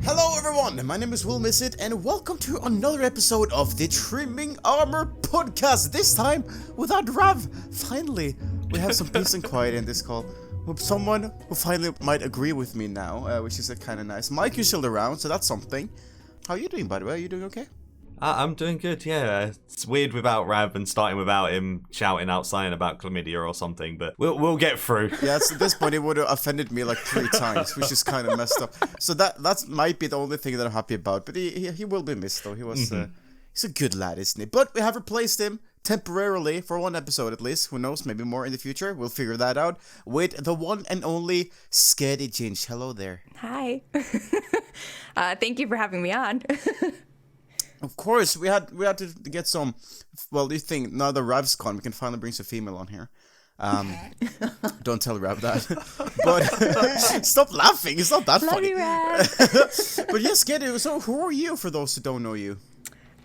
Hello everyone, my name is Will Missit and welcome to another episode of the Trimming Armor podcast, this time without Rav. Finally, we have some peace and quiet in this call. With someone who finally might agree with me now, which is kind of nice. Mike, you're still around, so that's something. How are you doing, by the way? Are you doing okay? I'm doing good, yeah. It's weird without Rav and starting without him shouting outside about chlamydia or something, but we'll get through. Yeah, at this point it would have offended me like 3 times, which is kind of messed up. So that might be the only thing that I'm happy about. But he will be missed though. He was he's a good lad, isn't he? But we have replaced him temporarily for 1 episode at least. Who knows? Maybe more in the future. We'll figure that out with the one and only ScardyGinge. Hello there. Hi. Thank you for having me on. Of course, we had to get some. Well, do you think now that Rav's gone, we can finally bring some female on here? Don't tell Rav that. But stop laughing. It's not that Love funny. you, Rav. But yes, get it. So, who are you? For those who don't know you.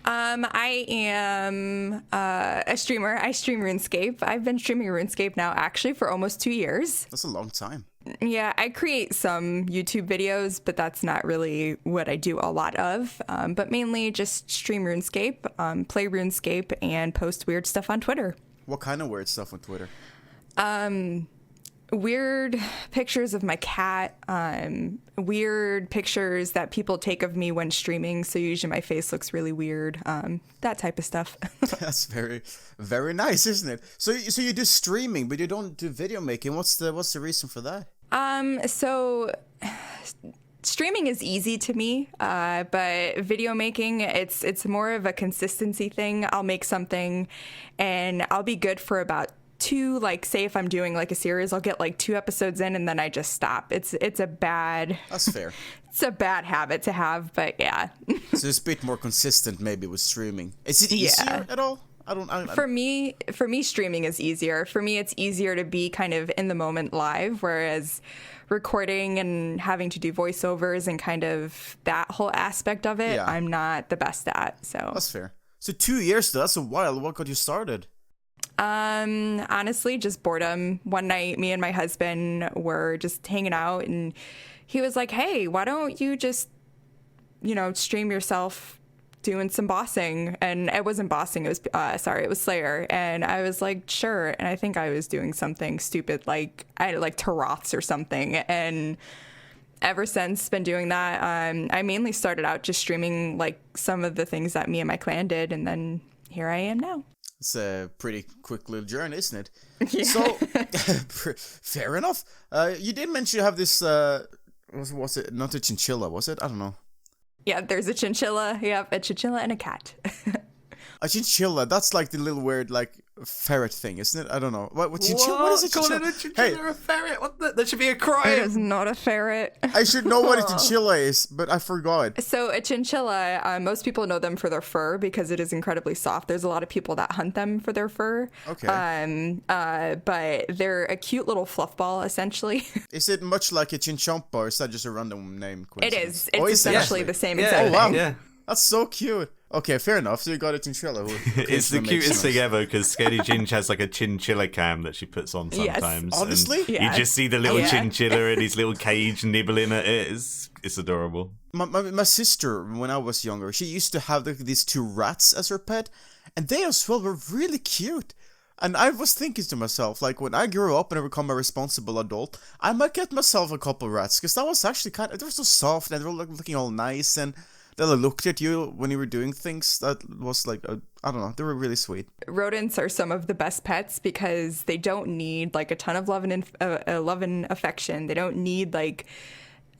I am a streamer. I stream Runescape. I've been streaming Runescape now actually for almost 2 years. That's a long time. Yeah, I create some YouTube videos, but that's not really what I do a lot of. But mainly just stream RuneScape, play RuneScape, and post weird stuff on Twitter. What kind of weird stuff on Twitter? Weird pictures of my cat, weird pictures that people take of me when streaming. So usually my face looks really weird, that type of stuff. That's very, very nice, isn't it? So you do streaming, but you don't do video making. What's the reason for that? So streaming is easy to me, but video making, it's more of a consistency thing. I'll make something and I'll be good for about 2, like say if I'm doing like a series, I'll get like 2 episodes in and then I just stop. It's a bad. That's fair. It's a bad habit to have, but yeah. So it's a bit more consistent maybe with streaming. Is it easier at all? For me, streaming is easier. For me, it's easier to be kind of in the moment live, whereas recording and having to do voiceovers and kind of that whole aspect of it, I'm not the best at. So that's fair. So 2 years though, that's a while. What got you started? Honestly, just boredom. One night, me and my husband were just hanging out and he was like, hey, why don't you just, stream yourself doing some bossing? And it wasn't bossing. It was, it was Slayer. And I was like, sure. And I think I was doing something stupid, like I had like Taroths or something. And ever since been doing that, I mainly started out just streaming like some of the things that me and my clan did. And then here I am now. It's a pretty quick little journey, isn't it? Yeah. So, fair enough. You did mention you have this, was it not a chinchilla, was it? I don't know. Yeah, there's a chinchilla. Yep, a chinchilla and a cat. A chinchilla, that's like the little weird, like, ferret thing, isn't it? I don't know. What chinchilla? What is a chinchilla? Calling a chinchilla a ferret? What there should be a crime. It is not a ferret. I should know what a chinchilla is, but I forgot. So a chinchilla, most people know them for their fur because it is incredibly soft. There's a lot of people that hunt them for their fur. Okay. But they're a cute little fluff ball, essentially. Is it much like a chinchompa, or is that just a random name? It is. It's essentially the same exact thing. Oh, wow. Yeah. That's so cute. Okay, fair enough. So you got a chinchilla. It's the cutest thing ever because ScardyGinge has like a chinchilla cam that she puts on sometimes. Yes. Honestly? You just see the little chinchilla in his little cage nibbling at it. It's adorable. My sister, when I was younger, she used to have these 2 rats as her pet, and they as well were really cute. And I was thinking to myself, like, when I grow up and I become a responsible adult, I might get myself a couple of rats, because that was actually they were so soft, and they were looking all nice, and they looked at you when you were doing things. That was like, I don't know, they were really sweet. Rodents are some of the best pets because they don't need, like, a ton of love and affection. They don't need, like,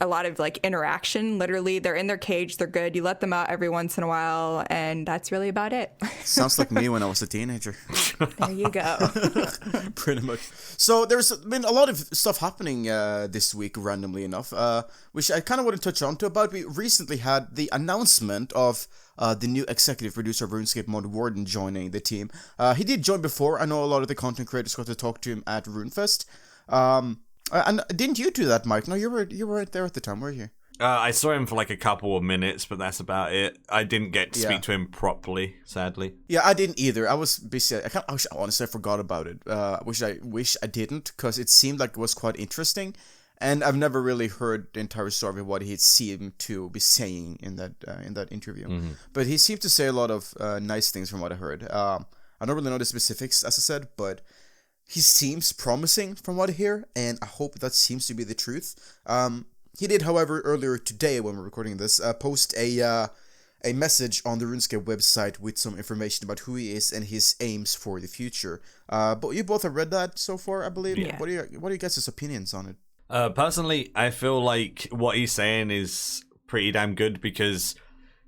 a lot of like interaction. Literally, they're in their cage, they're good. You let them out every once in a while, and that's really about it. Sounds like me when I was a teenager. There you go. Pretty much. So there's been a lot of stuff happening this week, randomly enough, which I kind of want to touch on to about. We recently had the announcement of the new executive producer of RuneScape, Mod Warden, joining the team. He did join before. I know a lot of the content creators got to talk to him at RuneFest. And didn't you do that, Mike? No, you were right there at the time, weren't you? I saw him for like a couple of minutes, but that's about it. I didn't get to speak to him properly, sadly. Yeah, I didn't either. I was busy. Honestly, I forgot about it. Which I wish I didn't, because it seemed like it was quite interesting. And I've never really heard the entire story of what he seemed to be saying in that interview. But he seemed to say a lot of nice things from what I heard. I don't really know the specifics, as I said, but he seems promising from what I hear, and I hope that seems to be the truth. He did, however, earlier today when we're recording this, post a message on the RuneScape website with some information about who he is and his aims for the future. But you both have read that so far, I believe. Yeah. What are you guys' opinions on it? Personally, I feel like what he's saying is pretty damn good, because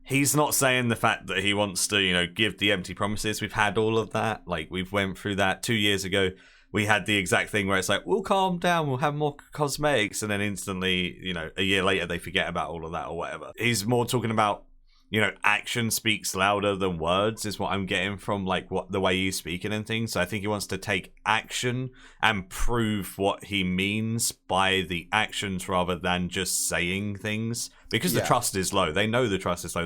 he's not saying the fact that he wants to, give the empty promises. We've had all of that. Like, we've went through that 2 years ago. We had the exact thing where it's like, we'll calm down, we'll have more cosmetics, and then instantly, a year later, they forget about all of that or whatever. He's more talking about, action speaks louder than words is what I'm getting from the way he's speaking and things. So I think he wants to take action and prove what he means by the actions rather than just saying things, because the trust is low. They know the trust is low.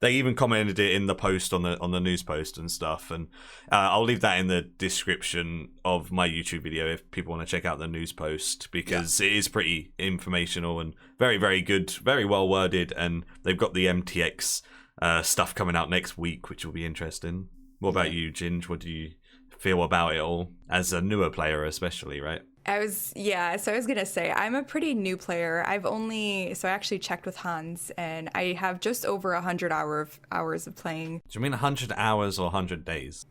They even commented it in the post on the news post and stuff. And I'll leave that in the description of my YouTube video if people want to check out the news post, because it is pretty informational and very, very good, very well worded. And they've got the MTX stuff coming out next week, which will be interesting. What about you, Ginge? What do you feel about it all as a newer player, especially, right? So I was gonna say, I'm a pretty new player. I actually checked with Hans, and I have just over 100 hours of playing. Do you mean 100 hours or 100 days?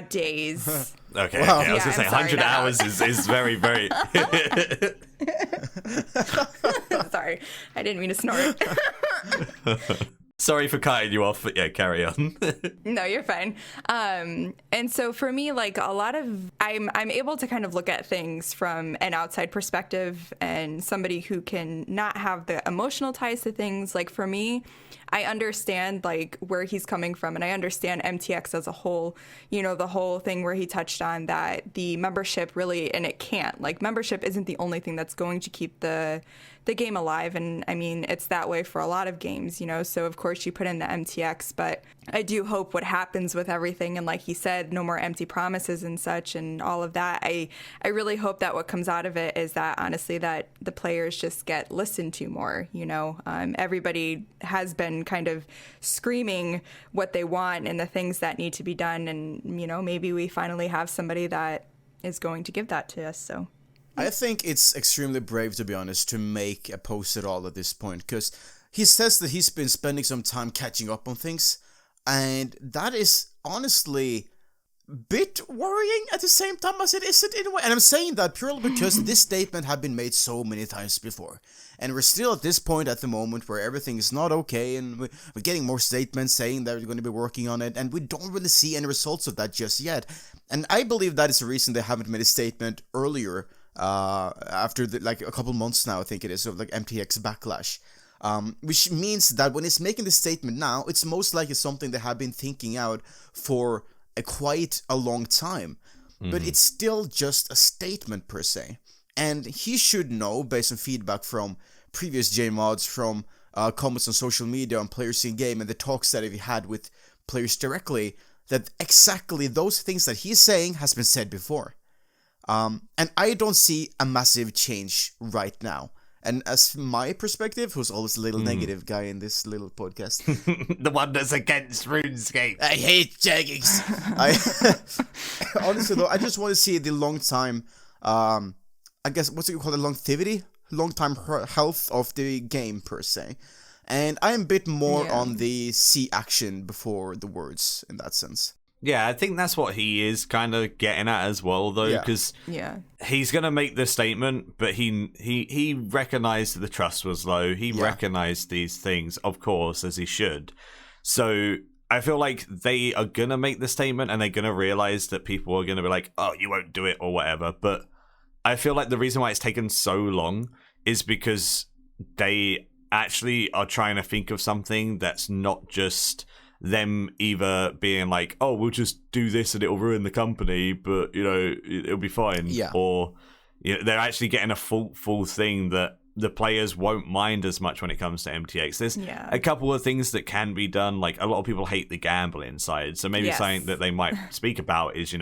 Days. Okay, Wow. okay. I was gonna say 100 hours is very, very... Sorry, I didn't mean to snort. Sorry for cutting you off, but yeah, carry on. No, you're fine. And so for me, I'm able to kind of look at things from an outside perspective, and somebody who can not have the emotional ties to things. Like, for me, I understand where he's coming from, and I understand MTX as a whole. The whole thing where he touched on that the membership really, and it can't. Membership isn't the only thing that's going to keep the game alive, and I mean, it's that way for a lot of games, so of course you put in the MTX, but I do hope what happens with everything, and like he said, no more empty promises and such and all of that. I really hope that what comes out of it is that, honestly, that the players just get listened to more. Everybody has been kind of screaming what they want and the things that need to be done, and maybe we finally have somebody that is going to give that to us. So I think it's extremely brave, to be honest, to make a post at all at this point, because he says that he's been spending some time catching up on things, and that is honestly a bit worrying at the same time as it isn't in a way. And I'm saying that purely because this statement had been made so many times before, and we're still at this point at the moment where everything is not okay, and we're getting more statements saying that we're going to be working on it, and we don't really see any results of that just yet. And I believe that is the reason they haven't made a statement earlier, after a couple months now, I think it is, of MTX backlash, which means that when it's making this statement now, it's most likely something they have been thinking out for quite a long time. But it's still just a statement per se, and he should know, based on feedback from previous JMods, from comments on social media, on players in game, and the talks that he had with players directly, that exactly those things that he's saying has been said before. And I don't see a massive change right now. And as my perspective, who's always a little negative guy in this little podcast, the one that's against RuneScape. I hate jaggings. Honestly though, I just want to see the long time, I guess, what's it called, longevity? Long time health of the game per se. And I am a bit more on the see action before the words in that sense. Yeah, I think that's what he is kind of getting at as well, though, because he's going to make the statement, but he recognized that the trust was low. He recognized these things, of course, as he should. So I feel like they are going to make the statement, and they're going to realize that people are going to be like, oh, you won't do it or whatever. But I feel like the reason why it's taken so long is because they actually are trying to think of something that's not just them either being like, oh, we'll just do this and it'll ruin the company, but it'll be fine, or they're actually getting a full thing that the players won't mind as much when it comes to MTX. There's a couple of things that can be done. Like, a lot of people hate the gambling side, so maybe something that they might speak about is,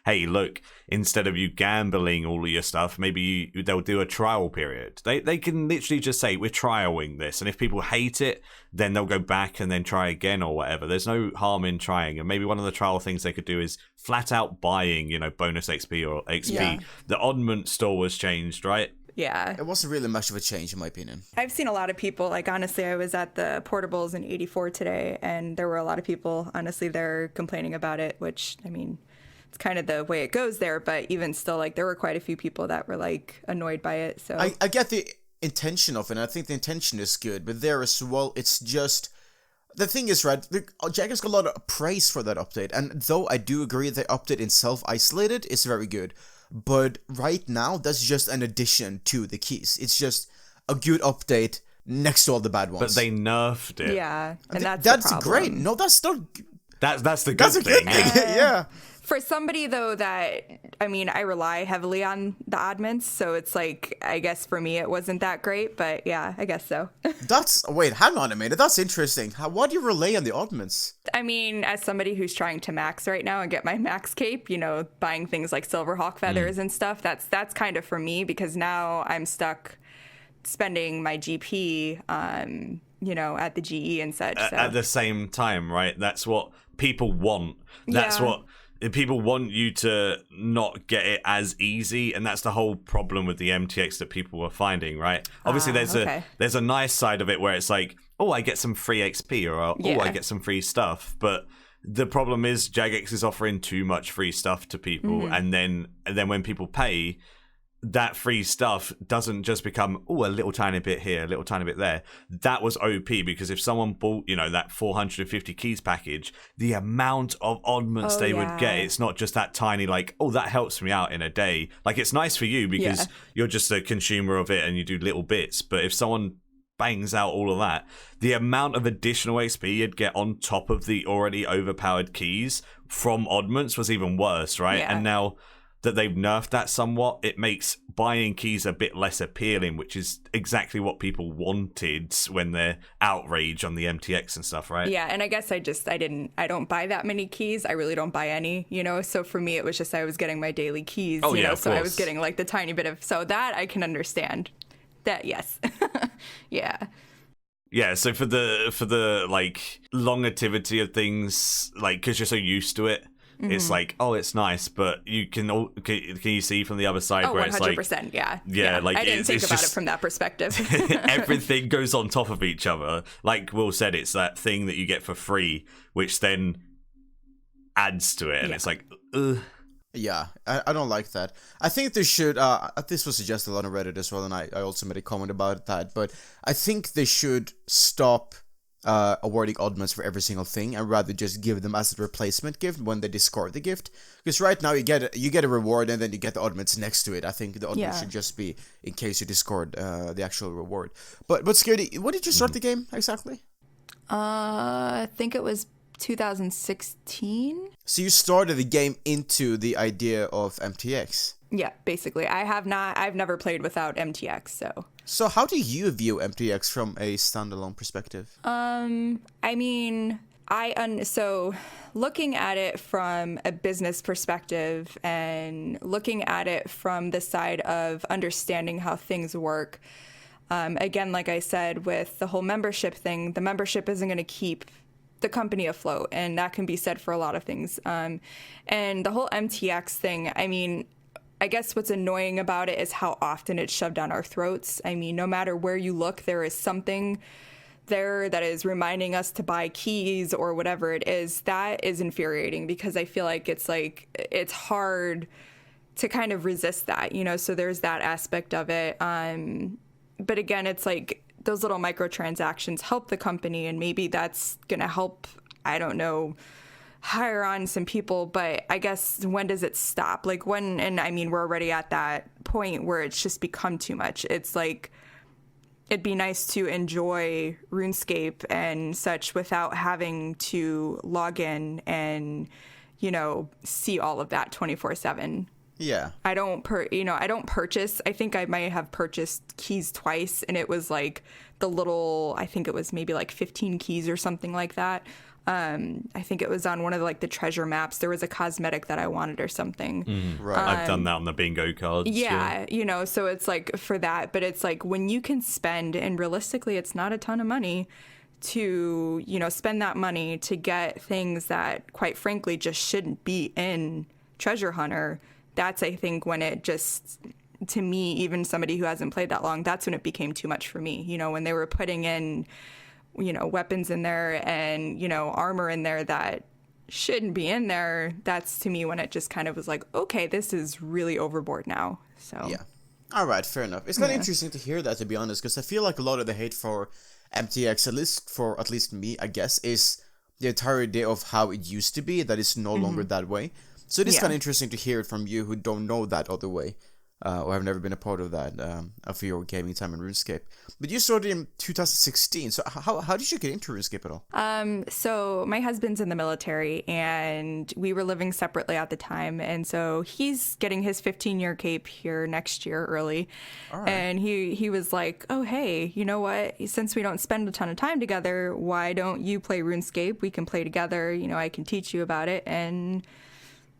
hey, look, instead of you gambling all of your stuff, maybe they'll do a trial period. They can literally just say, we're trialing this, and if people hate it, then they'll go back and then try again or whatever. There's no harm in trying, and maybe one of the trial things they could do is flat out buying, bonus XP or XP. Yeah. The oddment store was changed, right? Yeah. It wasn't really much of a change, in my opinion. I've seen a lot of people, like, honestly, I was at the portables in 84 today, and there were a lot of people, honestly, there complaining about it, which, I mean, it's kind of the way it goes there, but even still, like, there were quite a few people that were, like, annoyed by it, so. I get the intention of it, and I think the intention is good, but there as well, it's just... The thing is, right, Jaggers got a lot of praise for that update, and though I do agree the update in self-isolated is very good, but right now, that's just an addition to the keys. It's just a good update next to all the bad ones. But they nerfed it. Yeah, and that's great. No, that's not... That's the good thing. Yeah. For somebody, though, that, I mean, I rely heavily on the oddments, so it's like, I guess for me it wasn't that great, but yeah, I guess so. Wait, hang on a minute, that's interesting. Why do you rely on the oddments? I mean, as somebody who's trying to max right now and get my max cape, buying things like Silverhawk feathers and stuff, that's kind of for me, because now I'm stuck spending my GP, at the GE and such. So. At the same time, right? That's what people want. That's what... People want you to not get it as easy, and that's the whole problem with the MTX that people were finding, right? Obviously, there's a nice side of it where it's like, oh, I get some free XP, or oh, I get some free stuff. But the problem is Jagex is offering too much free stuff to people, and then when people pay, that free stuff doesn't just become, a little tiny bit here, a little tiny bit there. That was OP, because if someone bought, that 450 keys package, the amount of oddments they would get, it's not just that tiny, like, that helps me out in a day. Like, it's nice for you because you're just a consumer of it and you do little bits. But if someone bangs out all of that, the amount of additional XP you'd get on top of the already overpowered keys from oddments was even worse, right? Yeah. And now that they've nerfed that somewhat, it makes buying keys a bit less appealing, which is exactly what people wanted when they're outraged on the MTX and stuff, right? Yeah, and I guess I don't buy that many keys. I really don't buy any, So for me, it was just I was getting my daily keys, so course. I was getting like the tiny bit of, so that I can understand. That, yes. Yeah. Yeah, so for the like longevity of things, like, because you're so used to it, it's like, it's nice, but you can you see from the other side where 100%, it's like, yeah, like I didn't think about it from that perspective. Everything goes on top of each other. Like Will said, it's that thing that you get for free, which then adds to it, and it's like, ugh. Yeah, I don't like that. I think they should, this was suggested on Reddit as well, and I also made a comment about that, but I think they should stop awarding oddments for every single thing, and rather just give them as a replacement gift when they discard the gift. Because right now you get a reward, and then you get the oddments next to it. I think the oddments should just be in case you discard the actual reward. But Scardy, when did you start the game exactly? I think it was 2016. So you started the game into the idea of MTX. Yeah, basically. I've never played without MTX, so. So how do you view MTX from a standalone perspective? I mean, so looking at it from a business perspective and looking at it from the side of understanding how things work, again, like I said, with the whole membership thing, the membership isn't going to keep the company afloat, and that can be said for a lot of things. And the whole MTX thing, I mean, I guess what's annoying about it is how often it's shoved down our throats. I mean, no matter where you look, there is something there that is reminding us to buy keys or whatever it is. That is infuriating, because I feel like it's hard to kind of resist that, so there's that aspect of it. But again, it's like those little microtransactions help the company, and maybe that's going to help, I don't know, hire on some people. But I guess, when does it stop? Like, when, and I mean, we're already at that point where it's just become too much. It's like, it'd be nice to enjoy RuneScape and such without having to log in and, see all of that 24/7. Yeah. I don't purchase. I think I might have purchased keys twice, and it was like the little, I think it was maybe like 15 keys or something like that. I think it was on one of the treasure maps. There was a cosmetic that I wanted or something. Right. I've done that on the bingo cards. Yeah, so it's like for that, but it's like when you can spend, and realistically, it's not a ton of money to, spend that money to get things that, quite frankly, just shouldn't be in Treasure Hunter. That's, I think, when it just, to me, even somebody who hasn't played that long, that's when it became too much for me. When they were putting in, weapons in there and, armor in there that shouldn't be in there, that's to me when it just kind of was like, okay, this is really overboard now. So yeah. All right, fair enough. It's kind of interesting to hear that, to be honest, because I feel like a lot of the hate for MTX, at least me, I guess, is the entire idea of how it used to be, that it's no longer that way. So it is kind of interesting to hear it from you who don't know that other way, or have never been a part of that, of your gaming time in RuneScape. But you started in 2016, so how did you get into RuneScape at all? So my husband's in the military, and we were living separately at the time, and so he's getting his 15-year cape here next year early. All right. And he was like, oh, hey, you know what? Since we don't spend a ton of time together, why don't you play RuneScape? We can play together. I can teach you about it, and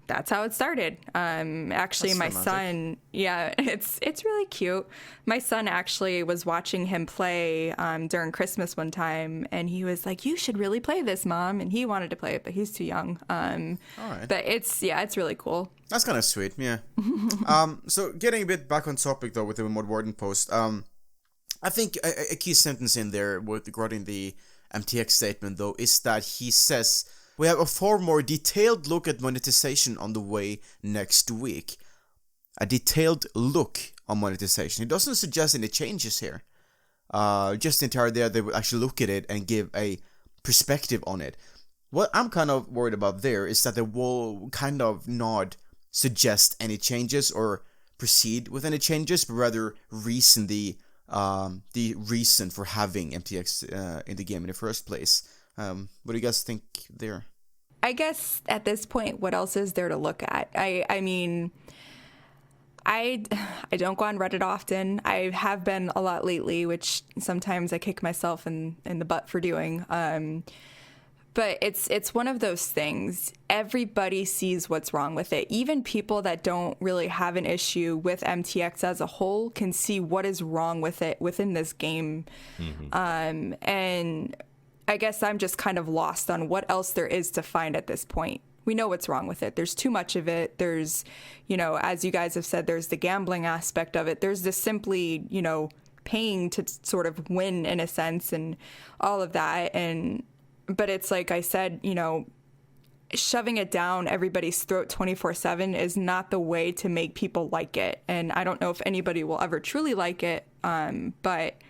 that's how it started. Actually, that's my son, it's really cute. My son actually was watching him play during Christmas one time, and he was like, you should really play this, Mom. And he wanted to play it, but he's too young. All right. But it's really cool. That's kind of sweet, yeah. So getting a bit back on topic, though, with the Mod Warden post, I think a key sentence in there regarding the MTX statement, though, is that he says, we have a far more detailed look at monetization on the way next week. A detailed look on monetization. It doesn't suggest any changes here. Just the entire idea they would actually look at it and give a perspective on it. What I'm kind of worried about there is that they will kind of not suggest any changes or proceed with any changes, but rather reason the reason for having MTX in the game in the first place. What do you guys think there? I guess at this point, what else is there to look at? I mean, I don't go on Reddit often. I have been a lot lately, which sometimes I kick myself in the butt for doing. But it's one of those things. Everybody sees what's wrong with it. Even people that don't really have an issue with MTX as a whole can see what is wrong with it within this game. Mm-hmm. And I guess I'm just kind of lost on what else there is to find at this point. We know what's wrong with it. There's too much of it. There's, as you guys have said, there's the gambling aspect of it. There's the simply, paying to sort of win in a sense and all of that. But it's like I said, shoving it down everybody's throat 24/7 is not the way to make people like it. And I don't know if anybody will ever truly like it. But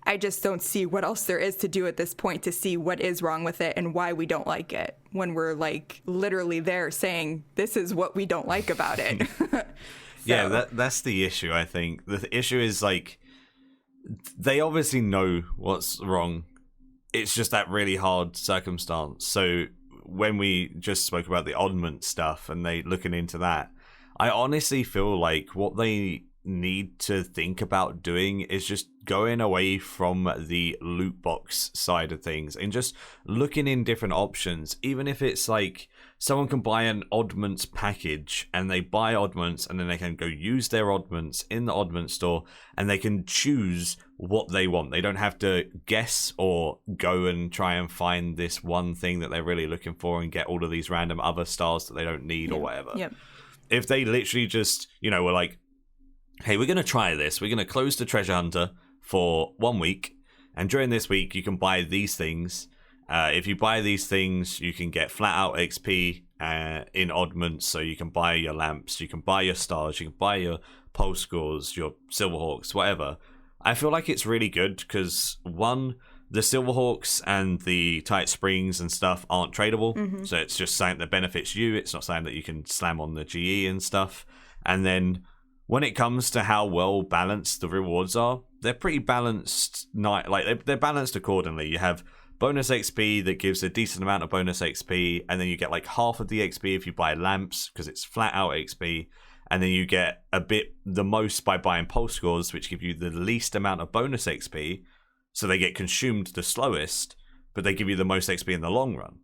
I just don't see what else there is to do at this point to see what is wrong with it and why we don't like it when we're like literally there saying this is what we don't like about it. Yeah, that's the issue, I think. The issue is like they obviously know what's wrong. It's just that really hard circumstance. So when we just spoke about the oddment stuff and they looking into that, I honestly feel like what they need to think about doing is just going away from the loot box side of things and just looking in different options. Even if it's like someone can buy an oddments package and they buy oddments and then they can go use their oddments in the oddment store and they can choose what they want. They don't have to guess or go and try and find this one thing that they're really looking for and get all of these random other stars that they don't need or whatever. Yep. If they literally just, were like, hey, we're going to try this. We're going to close the treasure hunter for 1 week. And during this week, you can buy these things. If you buy these things, you can get flat out XP in oddments. So you can buy your lamps, you can buy your stars, you can buy your pulse scores, your silverhawks, whatever. I feel like it's really good because, one, the silverhawks and the tight springs and stuff aren't tradable. Mm-hmm. So it's just something that benefits you. It's not something that you can slam on the GE and stuff. And then when it comes to how well balanced the rewards are, they're pretty balanced. They're balanced accordingly. You have bonus XP that gives a decent amount of bonus XP, and then you get like half of the XP if you buy lamps because it's flat out XP. and then you get the most by buying pulse scores, which give you the least amount of bonus XP, so they get consumed the slowest, but they give you the most XP in the long run.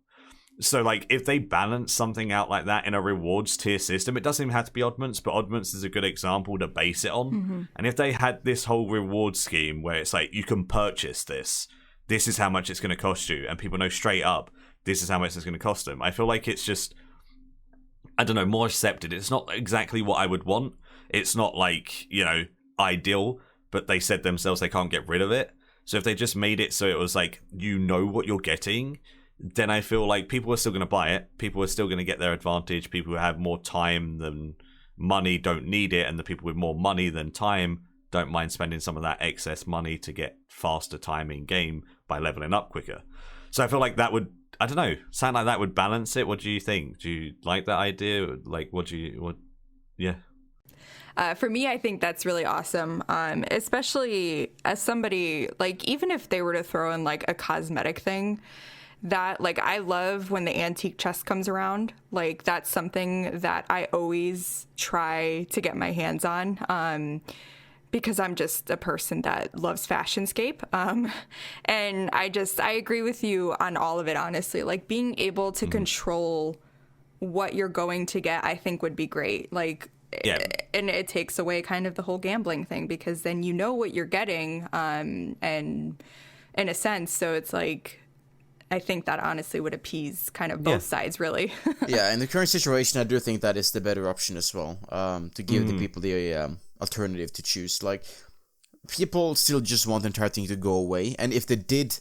So, like, if they balance something out like that in a rewards tier system, it doesn't even have to be oddments, but oddments is a good example to base it on. Mm-hmm. And if they had this whole reward scheme where it's like, you can purchase this is how much it's going to cost you, and people know straight up, this is how much it's going to cost them. I feel like it's just, I don't know, more accepted. It's not exactly what I would want. It's not like, ideal, but they said themselves they can't get rid of it. So if they just made it so it was like, what you're getting, then I feel like people are still going to buy it. People are still going to get their advantage. People who have more time than money don't need it, and the people with more money than time don't mind spending some of that excess money to get faster time in game by leveling up quicker. So I feel like that would, I don't know, sound like that would balance it. What do you think? Do you like that idea? Like, yeah. For me, I think that's really awesome, especially as somebody, like, even if they were to throw in, like, a cosmetic thing, that, like, I love when the antique chest comes around. Like, that's something that I always try to get my hands on, because I'm just a person that loves Fashionscape. And I agree with you on all of it, honestly. Like, being able to control what you're going to get, I think would be great. Like, yeah. And it takes away kind of the whole gambling thing, because then you know what you're getting, and in a sense, so it's like, I think that honestly would appease kind of both sides, really. Yeah, in the current situation, I do think that is the better option as well, to give the people the alternative to choose. Like, people still just want the entire thing to go away, and if they did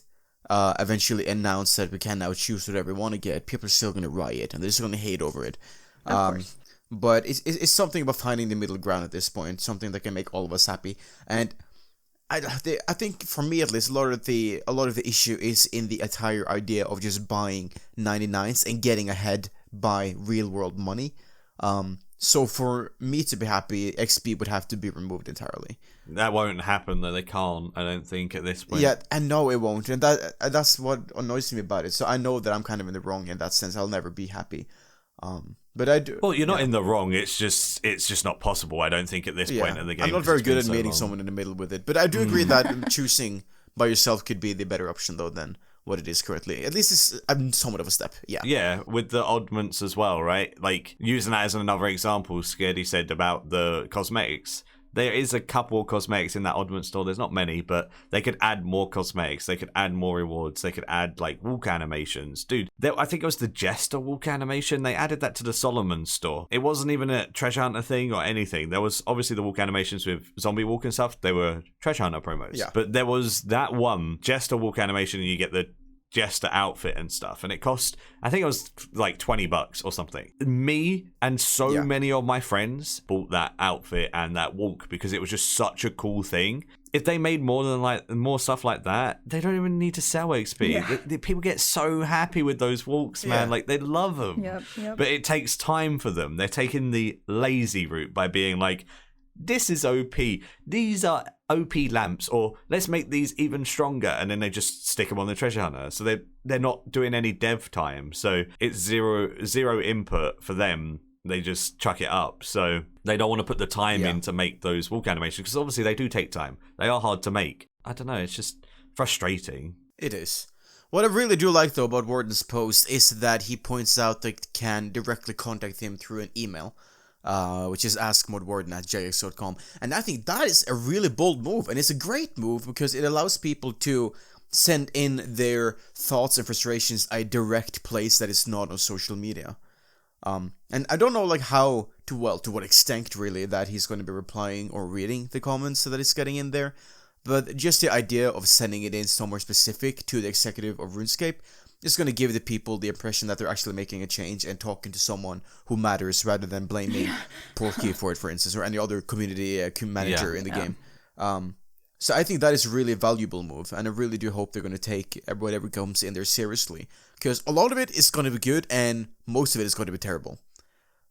eventually announce that we can now choose whatever we want to get, people are still going to riot, and they're still going to hate over it. Of course. But it's something about finding the middle ground at this point, something that can make all of us happy. And I think for me at least, a lot of the issue is in the entire idea of just buying 99s and getting ahead by real world money. So for me to be happy, XP would have to be removed entirely. That won't happen though. They can't, I don't think, at this point. Yeah, and no, it won't, and that's what annoys me about it. So I know that I'm kind of in the wrong in that sense. I'll never be happy. But I do. Well, you're not in the wrong. It's just not possible. I don't think at this point in the game. I'm not very good at meeting someone in the middle with it. But I do agree that choosing by yourself could be the better option though than what it is currently. At least it's somewhat of a step. Yeah. Yeah, with the oddments as well, right? Like, using that as another example, Scardy said about the cosmetics. There is a couple of cosmetics in that oddment store. There's not many, but they could add more cosmetics. They could add more rewards. They could add, like, walk animations. Dude, I think it was the Jester walk animation. They added that to the Solomon store. It wasn't even a treasure hunter thing or anything. There was obviously the walk animations with zombie walk and stuff. They were treasure hunter promos. Yeah. But there was that one Jester walk animation, and you get the Jester outfit and stuff, and it cost, I think it was like $20 or something. Me and so many of my friends bought that outfit and that walk because it was just such a cool thing. If they made more stuff like that, they don't even need to sell XP. Yeah. People get so happy with those walks, man. Like, they love them. Yep. But it takes time for them. They're taking the lazy route by being like, this is OP. These are OP lamps, or let's make these even stronger, and then they just stick them on the treasure hunter. So they're not doing any dev time. So it's zero input for them. They just chuck it up. So they don't want to put the time in to make those walk animations, because obviously they do take time. They are hard to make. I don't know. It's just frustrating. It is. What I really do like though about Warden's post is that he points out that can directly contact him through an email. Which is askmodwarden@jagex.com, and I think that is a really bold move, and it's a great move because it allows people to send in their thoughts and frustrations a direct place that is not on social media. And I don't know like to what extent really that he's going to be replying or reading the comments that he's getting in there, but just the idea of sending it in somewhere specific to the executive of Runescape is going to give the people the impression that they're actually making a change and talking to someone who matters rather than blaming Porky for it, for instance, or any other community manager in the game. So I think that is a really valuable move, and I really do hope they're going to take whatever comes in there seriously, because a lot of it is going to be good and most of it is going to be terrible.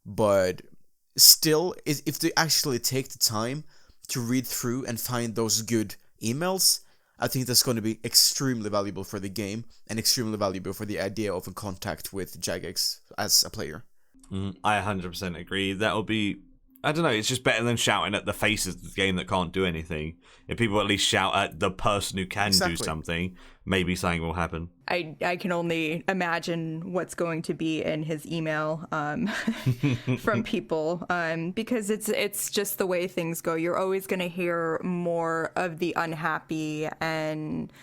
But still, if they actually take the time to read through and find those good emails, I think that's going to be extremely valuable for the game and extremely valuable for the idea of a contact with Jagex as a player. I 100% agree. That'll be I don't know, it's just better than shouting at the faces of the game that can't do anything. If people at least shout at the person who can do something, maybe something will happen. I can only imagine what's going to be in his email from people, because it's just the way things go. You're always going to hear more of the unhappy and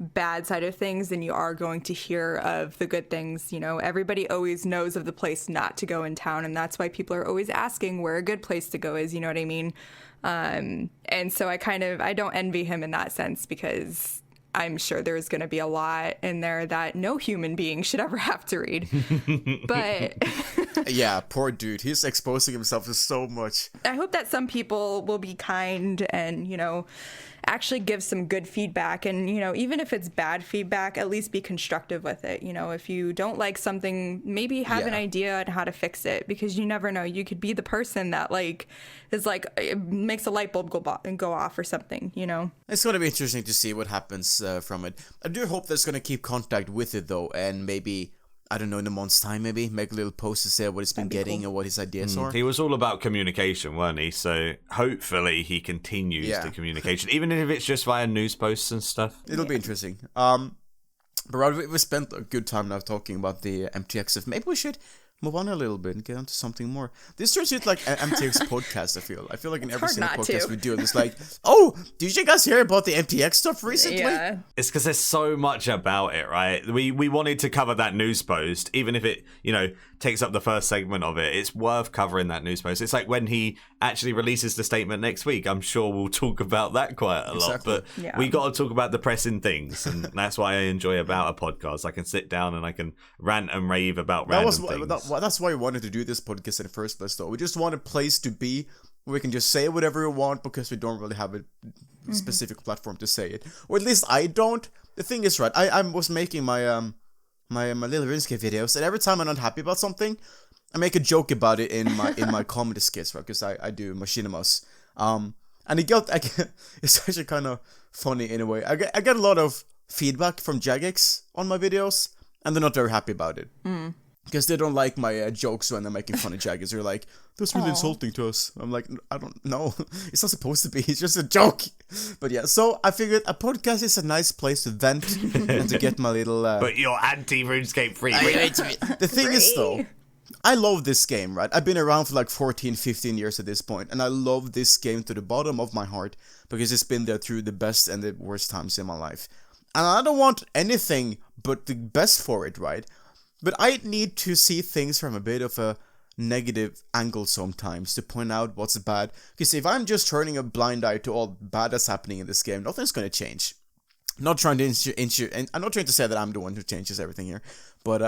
bad side of things than you are going to hear of the good things. You know, everybody always knows of the place not to go in town, and that's why people are always asking where a good place to go is, you know what I mean? And so I don't envy him in that sense, because I'm sure there's going to be a lot in there that no human being should ever have to read. But yeah, poor dude. He's exposing himself to so much. I hope that some people will be kind and, you know, actually give some good feedback. And, you know, even if it's bad feedback, at least be constructive with it. You know, if you don't like something, maybe have an idea on how to fix it, because you never know. You could be the person that it makes a light bulb go off or something, you know? It's going to be interesting to see what happens from it. I do hope there's going to keep contact with it, though, and maybe, I don't know, in a month's time, maybe make a little post to say what it's been getting and what his ideas are. He was all about communication, weren't he? So hopefully he continues the communication, even if it's just via news posts and stuff. It'll be interesting. But Rod, we spent a good time now talking about the MTX stuff. Maybe we should move on a little bit and get onto something more. This turns into like an MTX podcast, I feel like in every single podcast we do, it's like, oh, did you guys hear about the MTX stuff recently? Yeah. It's because there's so much about it, right? We wanted to cover that news post, even if it, you know, takes up the first segment of it. It's worth covering that news post. It's like when he actually releases the statement next week, I'm sure we'll talk about that quite a lot. But we got to talk about the pressing things, and that's why I enjoy about a podcast. I can sit down and I can rant and rave about random things. That's why we wanted to do this podcast in the first place, though. We just want a place to be where we can just say whatever we want, because we don't really have a specific platform to say it. Or at least I don't. The thing is, right, I was making my my little Runescape videos, and every time I'm not happy about something, I make a joke about it in my comedy skits, right? Because I do machinimas. And it's actually kind of funny in a way. I get a lot of feedback from Jagex on my videos, and they're not very happy about it. Because they don't like my jokes when I'm making fun of Jagex. They're like, that's really insulting to us. I'm like, I don't know. It's not supposed to be. It's just a joke. But yeah, so I figured a podcast is a nice place to vent and to get my little... But you're anti-RuneScape free. The thing is, though, I love this game, right? I've been around for like 14, 15 years at this point, and I love this game to the bottom of my heart, because it's been there through the best and the worst times in my life. And I don't want anything but the best for it, right? But I need to see things from a bit of a negative angle sometimes to point out what's bad. Because if I'm just turning a blind eye to all bad that's happening in this game, nothing's going to change. I'm not trying to and I'm not trying to say that I'm the one who changes everything here, but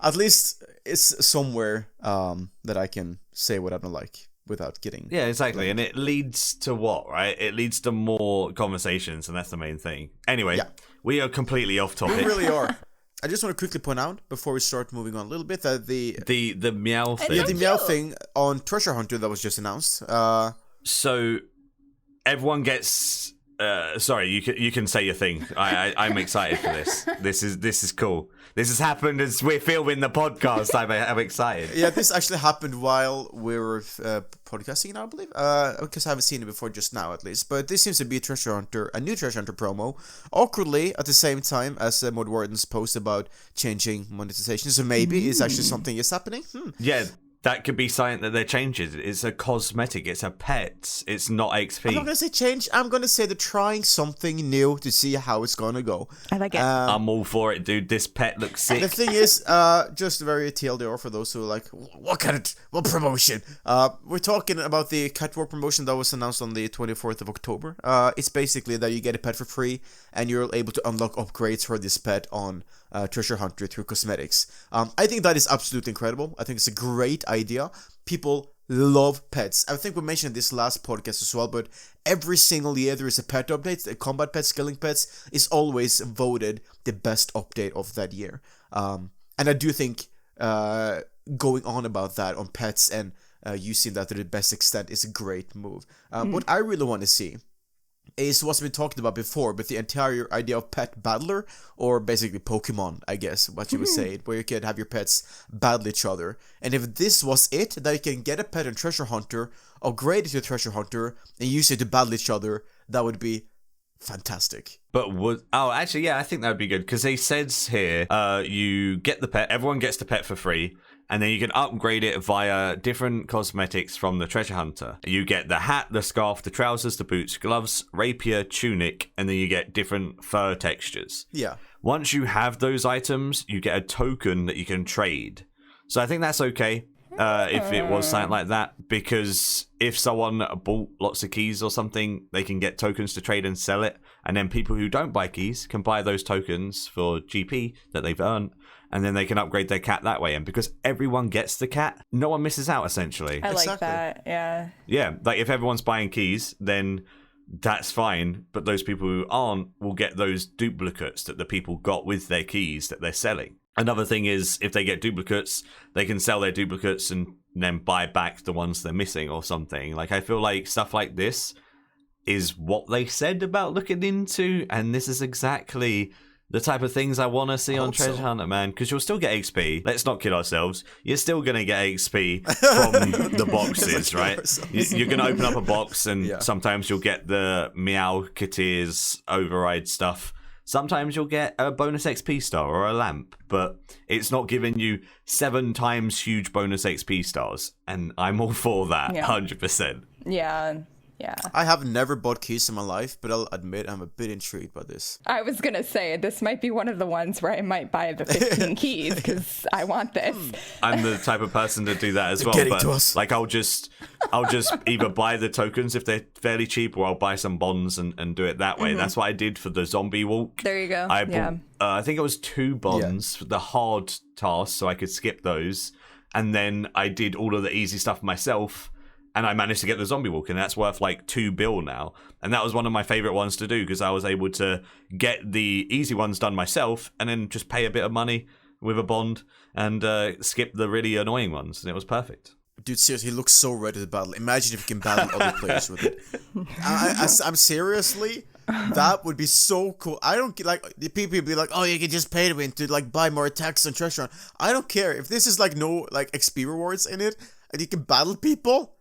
at least it's somewhere that I can say what I don't like without getting... Yeah, exactly. And it leads to what, right? It leads to more conversations, and that's the main thing. Anyway, we are completely off topic. We really are. I just want to quickly point out, before we start moving on a little bit, that the meow thing. Yeah, the meow thing on Treasure Hunter that was just announced. So everyone gets... sorry, you can say your thing. I'm excited for this. This is cool. This has happened as we're filming the podcast. I'm excited. Yeah, this actually happened while we were podcasting now, I believe. Because I haven't seen it before just now, at least. But this seems to be a new Treasure Hunter promo. Awkwardly, at the same time as Mod Warden's post about changing monetization. So maybe it's actually something is happening. Yeah. That could be something that they're changing. It's a cosmetic. It's a pet. It's not XP. I'm not going to say change. I'm going to say they're trying something new to see how it's going to go. I like it. I'm all for it, dude. This pet looks sick. The thing is, just very TLDR for those who are like, what promotion? We're talking about the Catwalk promotion that was announced on the 24th of October. It's basically that you get a pet for free, and you're able to unlock upgrades for this pet on Treasure Hunter through cosmetics. I think that is absolutely incredible. I think it's a great idea. People love pets. I think we mentioned this last podcast as well, but every single year there is a pet update. The combat pets, killing pets is always voted the best update of that year. And I do think going on about that on pets and using that to the best extent is a great move. What I really want to see is what's been talked about before, but the entire idea of pet battler, or basically Pokemon, I guess, what you would say, where you could have your pets battle each other. And if this was it, that you can get a pet and treasure hunter, upgrade it to a treasure hunter, and use it to battle each other, that would be fantastic. But actually, yeah, I think that would be good, because he says here, you get the pet, everyone gets the pet for free, and then you can upgrade it via different cosmetics from the treasure hunter. You get the hat, the scarf, the trousers, the boots, gloves, rapier, tunic, and then you get different fur textures. Yeah. Once you have those items, you get a token that you can trade. So I think that's okay. If it was something like that, because if someone bought lots of keys or something, they can get tokens to trade and sell it, and then people who don't buy keys can buy those tokens for GP that they've earned, and then they can upgrade their cat that way. And because everyone gets the cat, no one misses out, essentially. I like that, yeah. Yeah, like if everyone's buying keys, then that's fine, but those people who aren't will get those duplicates that the people got with their keys that they're selling. Another thing is, if they get duplicates, they can sell their duplicates and then buy back the ones they're missing or something. Like, I feel like stuff like this is what they said about looking into, and this is exactly the type of things I want to see on Treasure Hunter, man, because you'll still get XP. Let's not kid ourselves. You're still going to get XP from the boxes, right? You're going to open up a box, and sometimes you'll get the Meow Katir's override stuff. Sometimes you'll get a bonus XP star or a lamp, but it's not giving you 7 times huge bonus XP stars, and I'm all for that, 100%. Yeah. I have never bought keys in my life, but I'll admit I'm a bit intrigued by this. I was going to say, this might be one of the ones where I might buy the 15 keys, because I want this. I'm the type of person to do that as well, but like I'll just either buy the tokens if they're fairly cheap, or I'll buy some bonds and do it that way. That's what I did for the zombie walk. There you go. I bought, I think it was 2 bonds for the hard tasks, so I could skip those, and then I did all of the easy stuff myself, and I managed to get the zombie walk, and that's worth like 2 bill now. And that was one of my favorite ones to do, because I was able to get the easy ones done myself and then just pay a bit of money with a bond and skip the really annoying ones, and it was perfect. Dude, seriously, he looks so ready to battle. Imagine if you can battle other players with it. I'm seriously, that would be so cool. I don't like the people be like, oh, you can just pay to win to like buy more attacks and treasure. I don't care if this is like no like XP rewards in it, and you can battle people.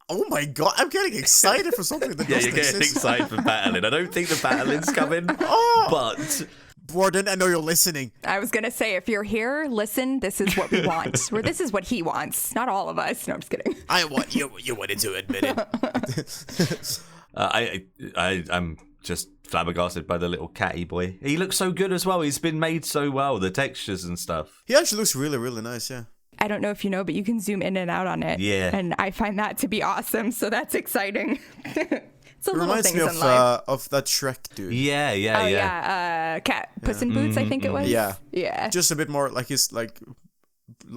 Oh my god, I'm getting excited for something that doesn't exist. You're getting excited for battling. I don't think the battling's coming, but... Warden, I know you're listening. I was going to say, if you're here, listen, this is what we want. Or this is what he wants. Not all of us. No, I'm just kidding. I want you wanted to admit it. I'm just flabbergasted by the little catty boy. He looks so good as well. He's been made so well, the textures and stuff. He actually looks really, really nice, yeah. I don't know if you know, but you can zoom in and out on it. Yeah. And I find that to be awesome, so that's exciting. It's it reminds me of that Shrek dude. Yeah. Cat Puss in Boots, I think it was. Yeah. Just a bit more like his like,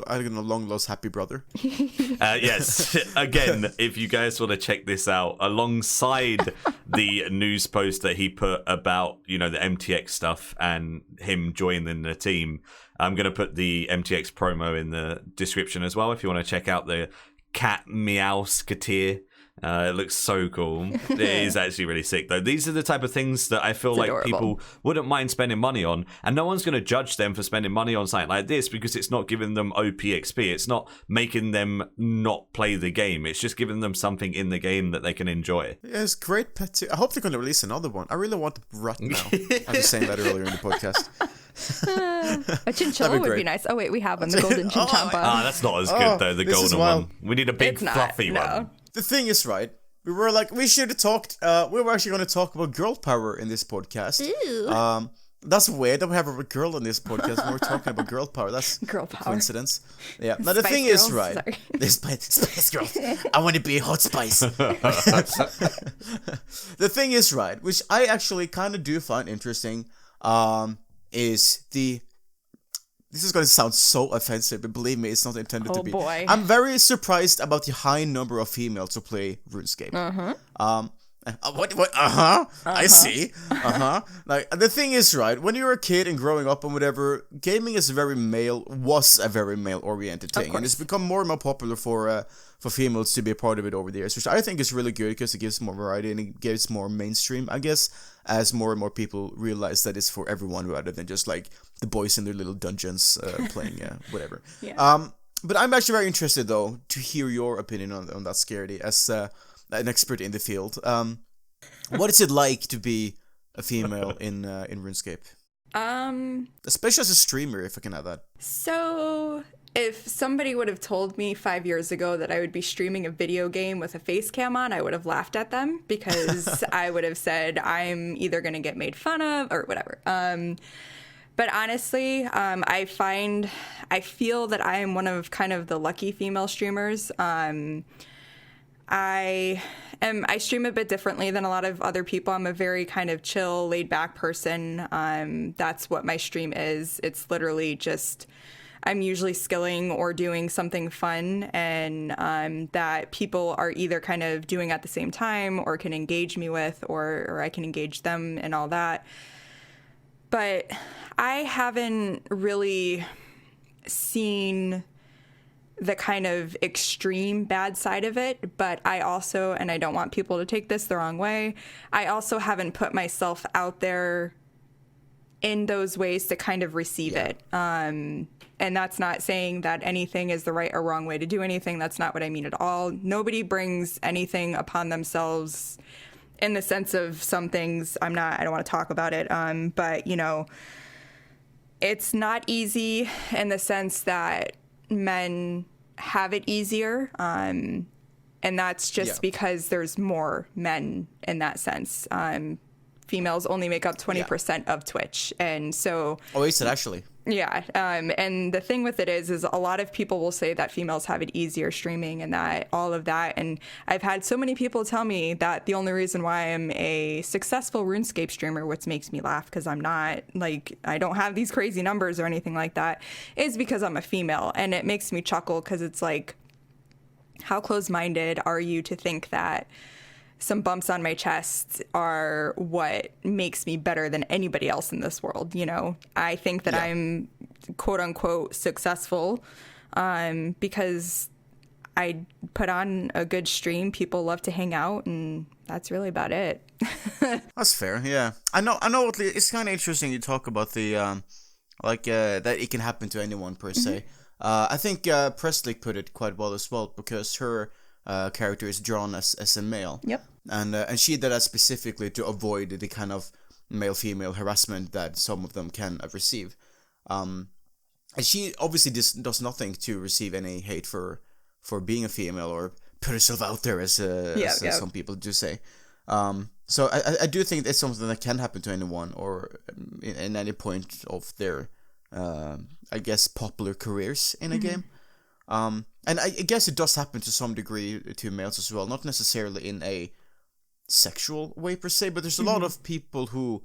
I don't know, long lost happy brother. Yes. Again, if you guys want to check this out, alongside the news post that he put about, you know, the MTX stuff and him joining the team, I'm going to put the MTX promo in the description as well if you want to check out the cat Meowskatir. It looks so cool. It is actually really sick, though. These are the type of things that I feel like people wouldn't mind spending money on, and no one's going to judge them for spending money on something like this because it's not giving them OP XP. It's not making them not play the game. It's just giving them something in the game that they can enjoy. Yeah, it's great pet. I hope they're going to release another one. I really want the rat now. I was saying that earlier in the podcast. A chinchilla would be nice. Oh wait, we have one, the golden chinchamba. That's not as good though. The golden one. We need a big fluffy one. The thing is, right? We were like, we should have talked. We were actually going to talk about girl power in this podcast. Ew. That's weird that we have a girl in this podcast when we're talking about girl power. That's girl power. Coincidence. Yeah. Now the thing is, right? Spice Girls. I want to be Hot Spice. The thing is, right, which I actually kind of do find interesting, is the... This is going to sound so offensive, but believe me, it's not intended to be. Oh boy. I'm very surprised about the high number of females who play RuneScape. What? I see. Like, the thing is, right, when you're a kid and growing up and whatever, gaming was a very male-oriented thing. And it's become more and more popular for females to be a part of it over the years, which I think is really good because it gives more variety and it gives more mainstream, I guess, as more and more people realize that it's for everyone rather than just, like, the boys in their little dungeons playing whatever. Yeah. But I'm actually very interested, though, to hear your opinion on that, Scaredy, as an expert in the field. What is it like to be a female in RuneScape? Especially as a streamer, if I can add that. So, if somebody would have told me 5 years ago that I would be streaming a video game with a face cam on, I would have laughed at them because I would have said I'm either going to get made fun of or whatever. But honestly, I feel that I am one of kind of the lucky female streamers. I stream a bit differently than a lot of other people. I'm a very kind of chill, laid back person. That's what my stream is. It's literally just, I'm usually skilling or doing something fun and that people are either kind of doing at the same time or can engage me with, or I can engage them and all that. But I haven't really seen the kind of extreme bad side of it, but I also, and I don't want people to take this the wrong way, I also haven't put myself out there in those ways to kind of receive it. And that's not saying that anything is the right or wrong way to do anything. That's not what I mean at all. Nobody brings anything upon themselves in the sense of some things. I don't want to talk about it. But, you know, it's not easy in the sense that men have it easier. And that's just because there's more men in that sense. Females only make up 20% of Twitch. And so... Oh, is it actually? Yeah. And the thing with it is a lot of people will say that females have it easier streaming and that all of that. And I've had so many people tell me that the only reason why I'm a successful RuneScape streamer, which makes me laugh because I'm not, like, I don't have these crazy numbers or anything like that, is because I'm a female. And it makes me chuckle because it's like, how close-minded are you to think that some bumps on my chest are what makes me better than anybody else in this world? You know, I think that I'm quote unquote successful because I put on a good stream. People love to hang out, and that's really about it. That's fair. Yeah, I know. It's kind of interesting you talk about the that it can happen to anyone per se. I think Presley put it quite well as well because her character is drawn as a male. Yep. And she did that specifically to avoid the kind of male-female harassment that some of them can receive. And she obviously does nothing to receive any hate for being a female or put herself out there as some people do say. So I do think it's something that can happen to anyone or in any point of their I guess popular careers in a game. And I guess it does happen to some degree to males as well, not necessarily in a sexual way per se, but there's a lot of people who,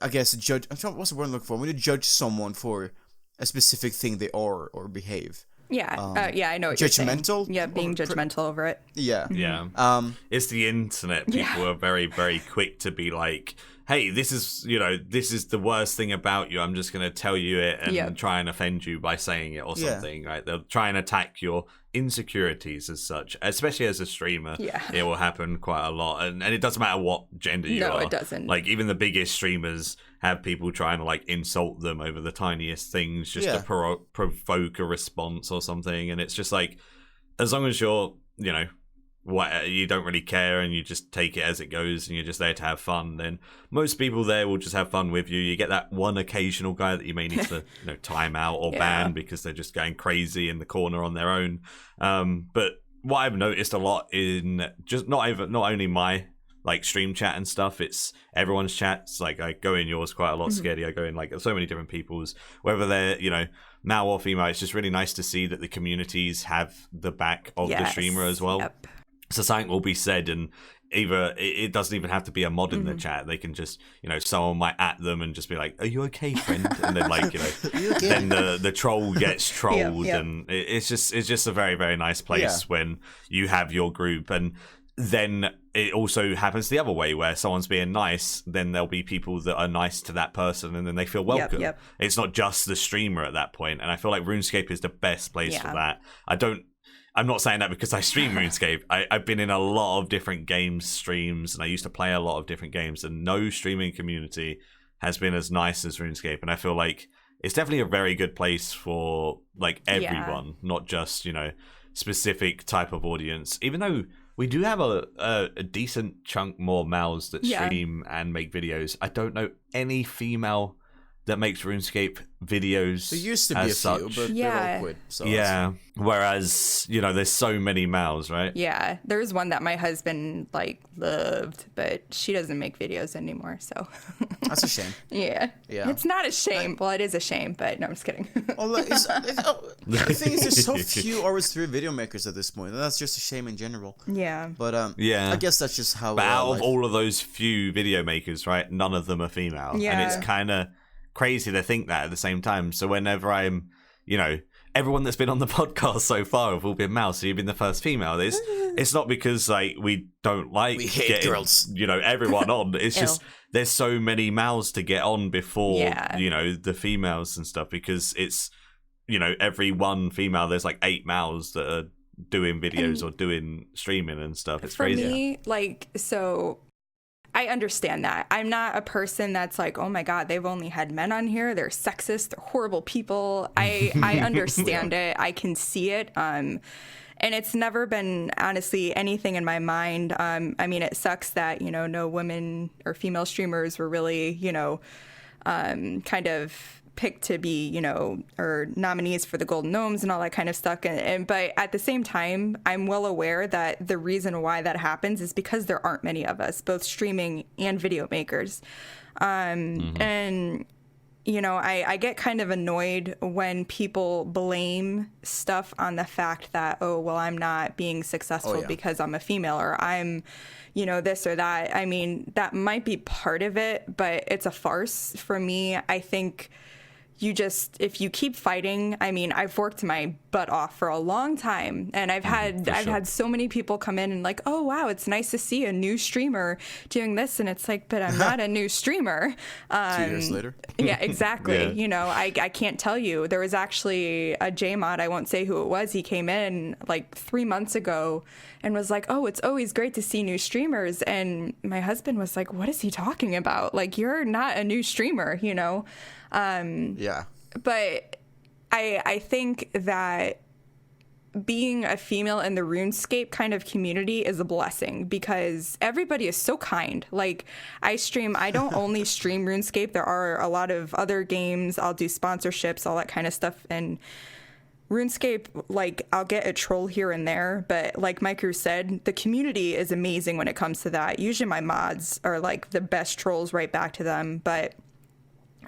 I guess, judge. What's the word I'm looking for? When you judge someone for a specific thing they are or behave. Yeah, I know what you're saying. Judgmental? Yeah, being judgmental over it. Yeah. Yeah. It's the internet. People are very, very quick to be like, hey, this is the worst thing about you. I'm just going to tell you it and try and offend you by saying it or something, right? They'll try and attack your insecurities as such, especially as a streamer. Yeah. It will happen quite a lot. And it doesn't matter what gender you are. No, it doesn't. Like, even the biggest streamers have people trying to, like, insult them over the tiniest things just to provoke a response or something. And it's just like, as long as you're, you don't really care and you just take it as it goes and you're just there to have fun, then most people there will just have fun with you. You get that one occasional guy that you may need to time out or ban because they're just going crazy in the corner on their own. But what I've noticed a lot in just not only my like stream chat and stuff, it's everyone's chats. Like, I go in yours quite a lot, Scaredy. I go in like so many different people's, whether they're male or female. It's just really nice to see that the communities have the back of the streamer as well. Yep. So something will be said, and either it doesn't even have to be a mod in the chat. They can just, someone might at them and just be like, "Are you okay, friend?" And then then the troll gets trolled, and it's just a very, very nice place when you have your group. And then it also happens the other way where someone's being nice, then there'll be people that are nice to that person and then they feel welcome. Yep. It's not just the streamer at that point. And I feel like RuneScape is the best place for that. I'm not saying that because I stream RuneScape. I've been in a lot of different games streams and I used to play a lot of different games, and no streaming community has been as nice as RuneScape. And I feel like it's definitely a very good place for like everyone, not just, specific type of audience, even though we do have a decent chunk more males that stream and make videos. I don't know any female that makes RuneScape videos. There used to be a few, but they all quit. So whereas, there's so many males, right? Yeah, there's one that my husband loved, but she doesn't make videos anymore, so. That's a shame. Yeah. It's not a shame. Well, it is a shame, but no, I'm just kidding. The thing is, there's so few RS3 video makers at this point, and that's just a shame in general. Yeah. But I guess that's just how. But out of all of those few video makers, right, none of them are female, and it's kind of crazy to think that at the same time. So whenever I'm, everyone that's been on the podcast so far have all been male, so you've been the first female. It's not because like we don't like getting girls, everyone on. It's just there's so many males to get on before the females and stuff, because it's every one female there's like 8 males that are doing videos or doing streaming and stuff. It's crazy. For me, so I understand that. I'm not a person that's like, oh my God, they've only had men on here. They're sexist. They're horrible people. I understand it. I can see it. And it's never been, honestly, anything in my mind. I mean, it sucks that, no women or female streamers were really, kind of picked to be, or nominees for the Golden Gnomes and all that kind of stuff. But at the same time, I'm well aware that the reason why that happens is because there aren't many of us, both streaming and video makers. And, I get kind of annoyed when people blame stuff on the fact that, oh, well, I'm not being successful because I'm a female, or I'm, this or that. I mean, that might be part of it, but it's a farce for me. I think if you keep fighting, I mean, I've worked my butt off for a long time, and I've had so many people come in and like, oh wow, it's nice to see a new streamer doing this, and it's like, but I'm not a new streamer. 2 years later. Yeah, exactly. I can't tell you. There was actually a JMod, I won't say who it was. He came in like 3 months ago and was like, oh, it's always great to see new streamers. And my husband was like, what is he talking about? Like, you're not a new streamer, But I think that being a female in the RuneScape kind of community is a blessing, because everybody is so kind. Like, I don't only stream RuneScape. There are a lot of other games. I'll do sponsorships, all that kind of stuff. And RuneScape, like, I'll get a troll here and there, but like Maikeru said, the community is amazing when it comes to that. Usually my mods are like the best trolls right back to them. But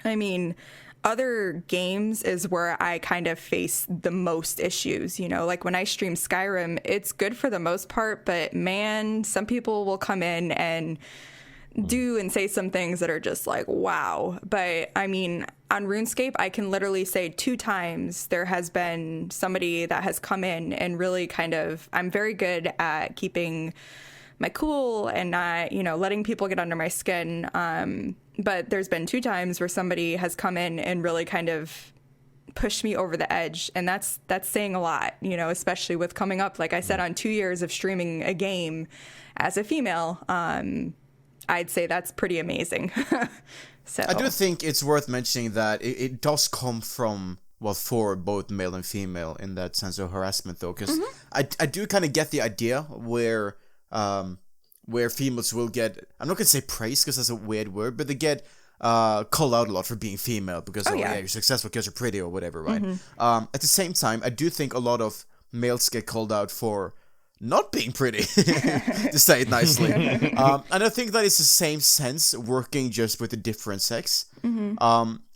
I mean, other games is where I kind of face the most issues, like when I stream Skyrim, it's good for the most part, but man, some people will come in and do and say some things that are just like, wow. But I mean, on RuneScape, I can literally say 2 times there has been somebody that has come in and really I'm very good at keeping my cool and not, letting people get under my skin. But there's been 2 times where somebody has come in and really kind of pushed me over the edge. And that's saying a lot, especially with coming up, like I said, on 2 years of streaming a game as a female. I'd say that's pretty amazing. So I do think it's worth mentioning that it does come from, for both male and female in that sense of harassment, though, because I do kind of get the idea where females will get, I'm not going to say praise because that's a weird word, but they get called out a lot for being female because you're successful because you're pretty or whatever, right? At the same time, I do think a lot of males get called out for not being pretty, to say it nicely. And I think that it's the same sense working just with a different sex,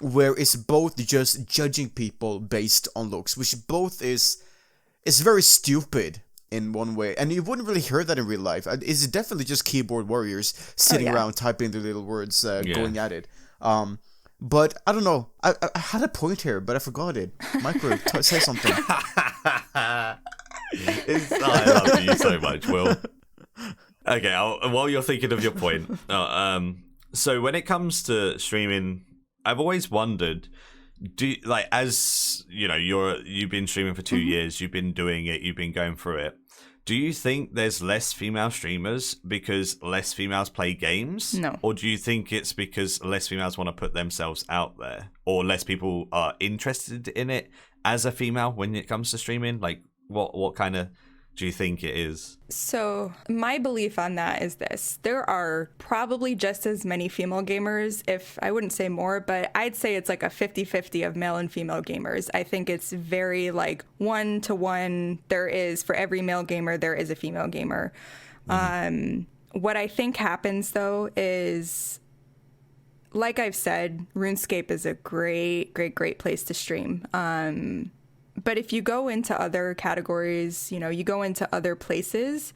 where it's both just judging people based on looks, which both is very stupid in one way, and you wouldn't really hear that in real life. It's definitely just keyboard warriors sitting around typing their little words, going at it. But I don't know. I had a point here, but I forgot it. Maikeru, say something. I love you so much, Will. Okay, while you're thinking of your point, so when it comes to streaming, I've always wondered, as you know, you've been streaming for 2 years, you've been doing it, you've been going through it. Do you think there's less female streamers because less females play games? No. Or do you think it's because less females want to put themselves out there, or less people are interested in it as a female when it comes to streaming? Like, what kind of do you think it is? So my belief on that is this. There are probably just as many female gamers, if I wouldn't say more, but I'd say it's like a 50-50 of male and female gamers. I think it's very like 1-to-1. There is, for every male gamer, there is a female gamer. What I think happens, though, is, like I've said, RuneScape is a great place to stream. But if you go into other categories, you go into other places,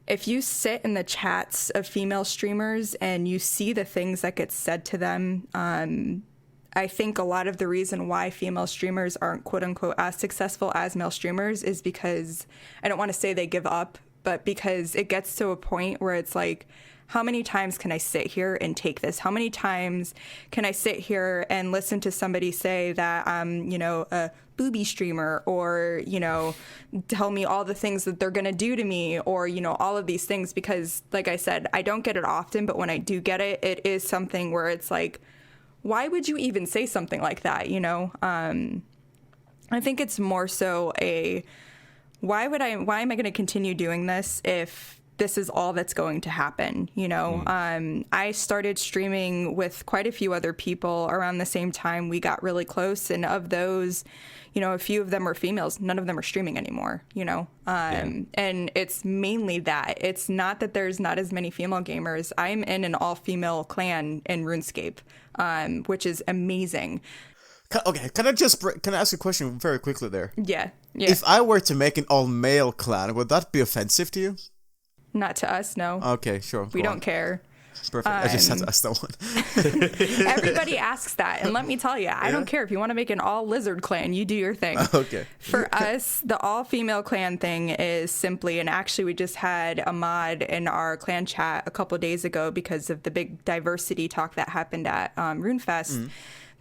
if you sit in the chats of female streamers and you see the things that get said to them, I think a lot of the reason why female streamers aren't quote unquote as successful as male streamers is because, I don't want to say they give up, but because it gets to a point where it's like, how many times can I sit here and take this? How many times can I sit here and listen to somebody say that I'm, a booby streamer, or, tell me all the things that they're going to do to me, or, all of these things? Because, like I said, I don't get it often, but when I do get it, it is something where it's like, why would you even say something like that? I think it's more so why am I going to continue doing this if this is all that's going to happen, I started streaming with quite a few other people around the same time. We got really close, and of those, a few of them were females. None of them are streaming anymore, and it's mainly that. It's not that there's not as many female gamers. I'm in an all-female clan in RuneScape, which is amazing. Okay, can I ask a question very quickly there? Yeah. If I were to make an all-male clan, would that be offensive to you? Not to us, no. Okay, sure. We don't care. Perfect. I just had to ask that one. Everybody asks that, and let me tell you, I don't care if you want to make an all-lizard clan. You do your thing. Okay. For us, the all-female clan thing is simply, and actually we just had a mod in our clan chat a couple days ago because of the big diversity talk that happened at RuneFest.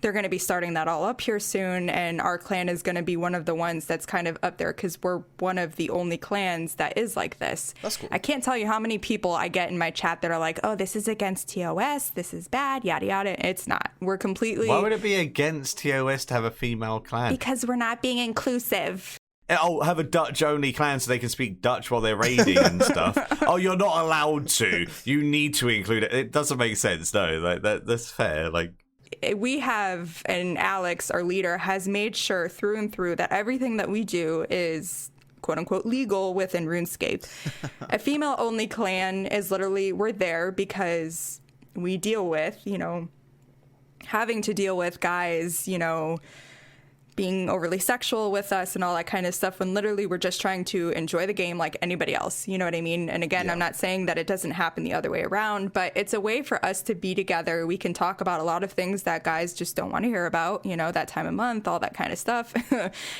They're going to be starting that all up here soon, and our clan is going to be one of the ones that's kind of up there because we're one of the only clans that is like this. That's cool. I can't tell you how many people I get in my chat that are like, oh, this is against TOS, this is bad, yada, yada. It's not. We're completely... Why would it be against TOS to have a female clan? Because we're not being inclusive. Oh, have a Dutch-only clan so they can speak Dutch while they're raiding and stuff. Oh, you're not allowed to. You need to include it. It doesn't make sense, no. Like that's fair, like... We have, and Alex, our leader, has made sure through and through that everything that we do is quote unquote legal within RuneScape. A female only clan is literally, we're there because we deal with, having to deal with guys, being overly sexual with us and all that kind of stuff, when literally we're just trying to enjoy the game like anybody else. You know what I mean? And again, I'm not saying that it doesn't happen the other way around, but it's a way for us to be together. We can talk about a lot of things that guys just don't want to hear about, that time of month, all that kind of stuff.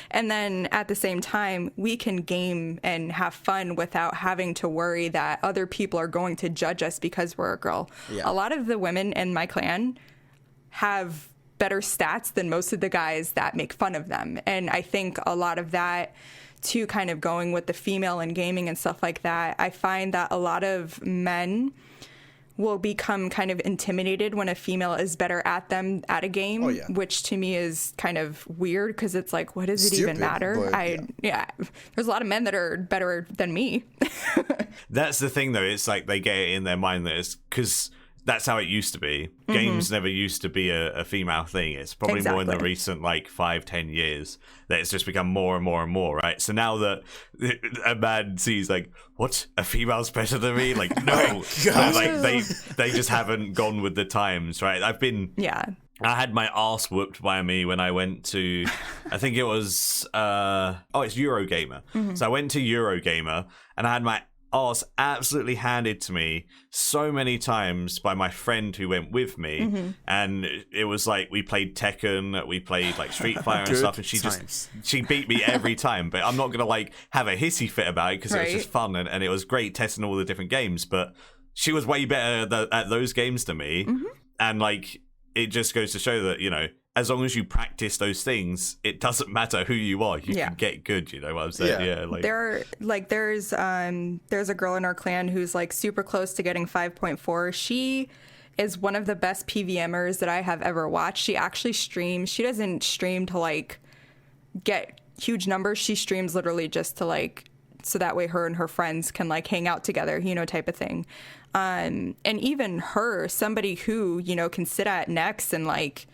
And then at the same time, we can game and have fun without having to worry that other people are going to judge us because we're a girl. Yeah. A lot of the women in my clan have better stats than most of the guys that make fun of them. And I think a lot of that, too, kind of going with the female and gaming and stuff like that, I find that a lot of men will become kind of intimidated when a female is better at them at a game, which to me is kind of weird because it's like, what does it even matter? There's a lot of men that are better than me. That's the thing, though. It's like they get it in their mind that it's because that's how it used to be. Games never used to be a female thing. It's probably more in the recent 5-10 years that it's just become more and more and more, right? So now that a man sees what, a female's better than me? No, they just haven't gone with the times, right? I had my arse whooped by me when I went to, I think it was, it's Eurogamer. So I went to Eurogamer and I had my arse absolutely handed to me so many times by my friend who went with me, and it was like we played Tekken, we played like Street Fighter and stuff, and she beat me every time. But I'm not gonna like have a hissy fit about it because it was just fun and it was great testing all the different games. But she was way better at those games than me, and like it just goes to show that, you know, as long as you practice those things, it doesn't matter who you are. You can get good. You know what I'm saying? Yeah. There's a girl in our clan who's like super close to getting 5.4. She is one of the best PVMers that I have ever watched. She actually streams. She doesn't stream to like get huge numbers. She streams literally just to like, so that way her and her friends can like hang out together, you know, type of thing. And even her, somebody who, you know, can sit at Nex and like,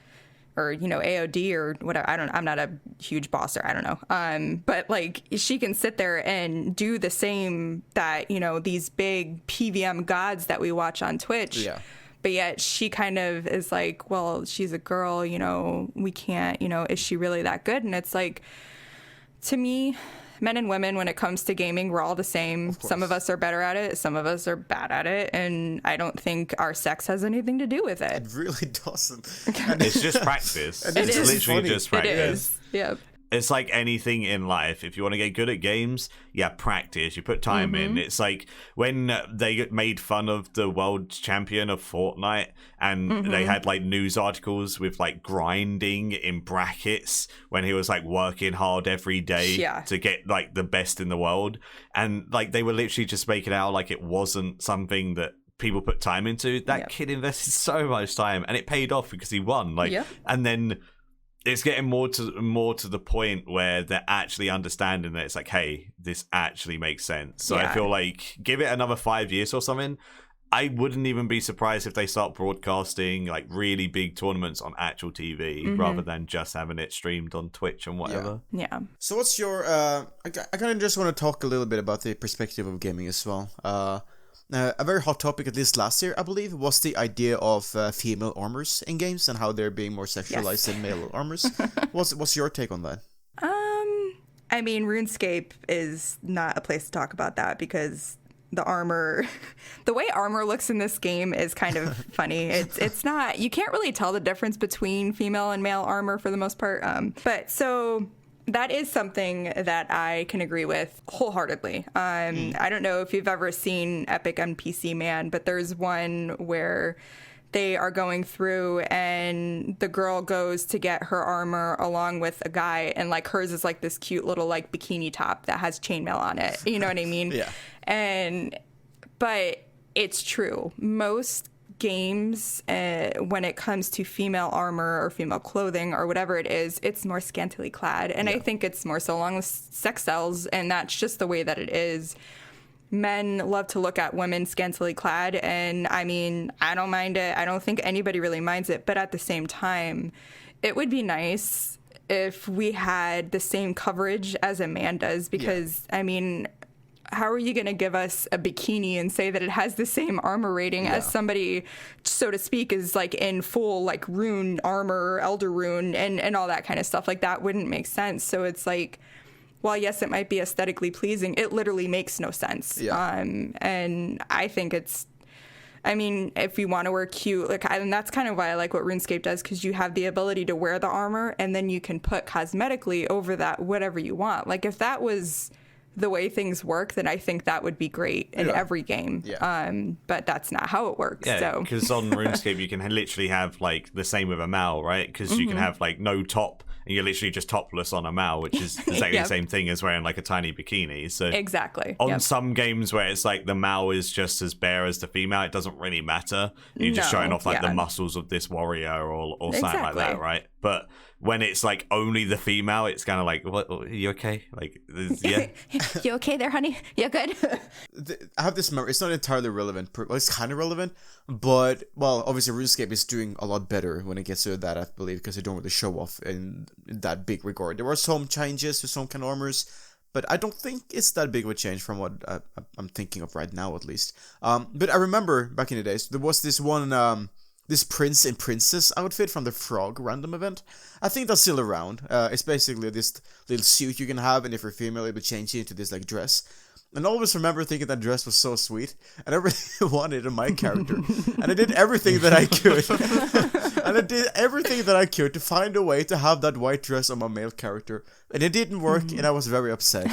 or, you know, AOD or whatever. I'm not a huge bosser. I don't know. But like she can sit there and do the same that, you know, these big PVM gods that we watch on Twitch. Yeah. But yet she kind of is like, well, she's a girl, you know, we can't, you know, is she really that good? And it's like, to me, men and women, when it comes to gaming, we're all the same. Some of us are better at it. Some of us are bad at it. And I don't think our sex has anything to do with it. It really doesn't. And it's just practice. It's literally just practice. It is. Yep. It's like anything in life. If you want to get good at games, practice. You put time in. It's like when they made fun of the world champion of Fortnite and they had like news articles with like grinding in brackets when he was like working hard every day to get like the best in the world. And like they were literally just making it out like it wasn't something that people put time into. That kid invested so much time and it paid off because he won. Like, and then it's getting more to the point where they're actually understanding that it's like, hey, this actually makes sense. So I feel like give it another 5 years or something. I wouldn't even be surprised if they start broadcasting like really big tournaments on actual TV rather than just having it streamed on Twitch and whatever. Yeah. So what's your I kind of just want to talk a little bit about the perspective of gaming as well. A very hot topic, at least last year, I believe, was the idea of female armors in games and how they're being more sexualized than male armors. What's your take on that? I mean, RuneScape is not a place to talk about that because the armor, the way armor looks in this game is kind of funny. It's not, you can't really tell the difference between female and male armor for the most part. But so that is something that I can agree with wholeheartedly. I don't know if you've ever seen Epic NPC Man, but there's one where they are going through and the girl goes to get her armor along with a guy, and like hers is like this cute little like bikini top that has chainmail on it. You know what I mean? Yeah. But it's true. Most games, when it comes to female armor or female clothing or whatever it is, it's more scantily clad. And I think it's more so along with sex sells, and that's just the way that it is. Men love to look at women scantily clad, and I mean, I don't mind it. I don't think anybody really minds it. But at the same time, it would be nice if we had the same coverage as a man does, because, I mean, how are you going to give us a bikini and say that it has the same armor rating as somebody, so to speak, is like in full like rune armor, elder rune, and all that kind of stuff? Like that wouldn't make sense. So it's like, while yes, it might be aesthetically pleasing, it literally makes no sense. And I think it's, I mean, if you want to wear cute, like, and that's kind of why I like what RuneScape does, because you have the ability to wear the armor and then you can put cosmetically over that whatever you want. Like if that was the way things work, then I think that would be great in every game. But that's not how it works. Yeah, because on RuneScape you can literally have like the same with a Mal, right? Because you can have like no top and you're literally just topless on a Mal, which is exactly the same thing as wearing like a tiny bikini. So exactly. On some games where it's like the Mal is just as bare as the female, it doesn't really matter. You're just showing off like the muscles of this warrior or something like that, right? But when it's like only the female, it's kind of like, what, are you okay? Like, yeah. You okay there, honey? You good? I have this memory. It's not entirely relevant. Well, it's kind of relevant, but, well, obviously RuneScape is doing a lot better when it gets to that, I believe, because they don't really show off in that big regard. There were some changes to some kind of armors, but I don't think it's that big of a change from what I'm thinking of right now, at least. But I remember back in the days, there was this one, this prince and princess outfit from the Frog random event. I think that's still around. It's basically this little suit you can have, and if you're female, it will change you into this like dress. And I always remember thinking that dress was so sweet, and I really wanted a my character, and I did everything that I could, and I did everything that I could to find a way to have that white dress on my male character, and it didn't work, and I was very upset.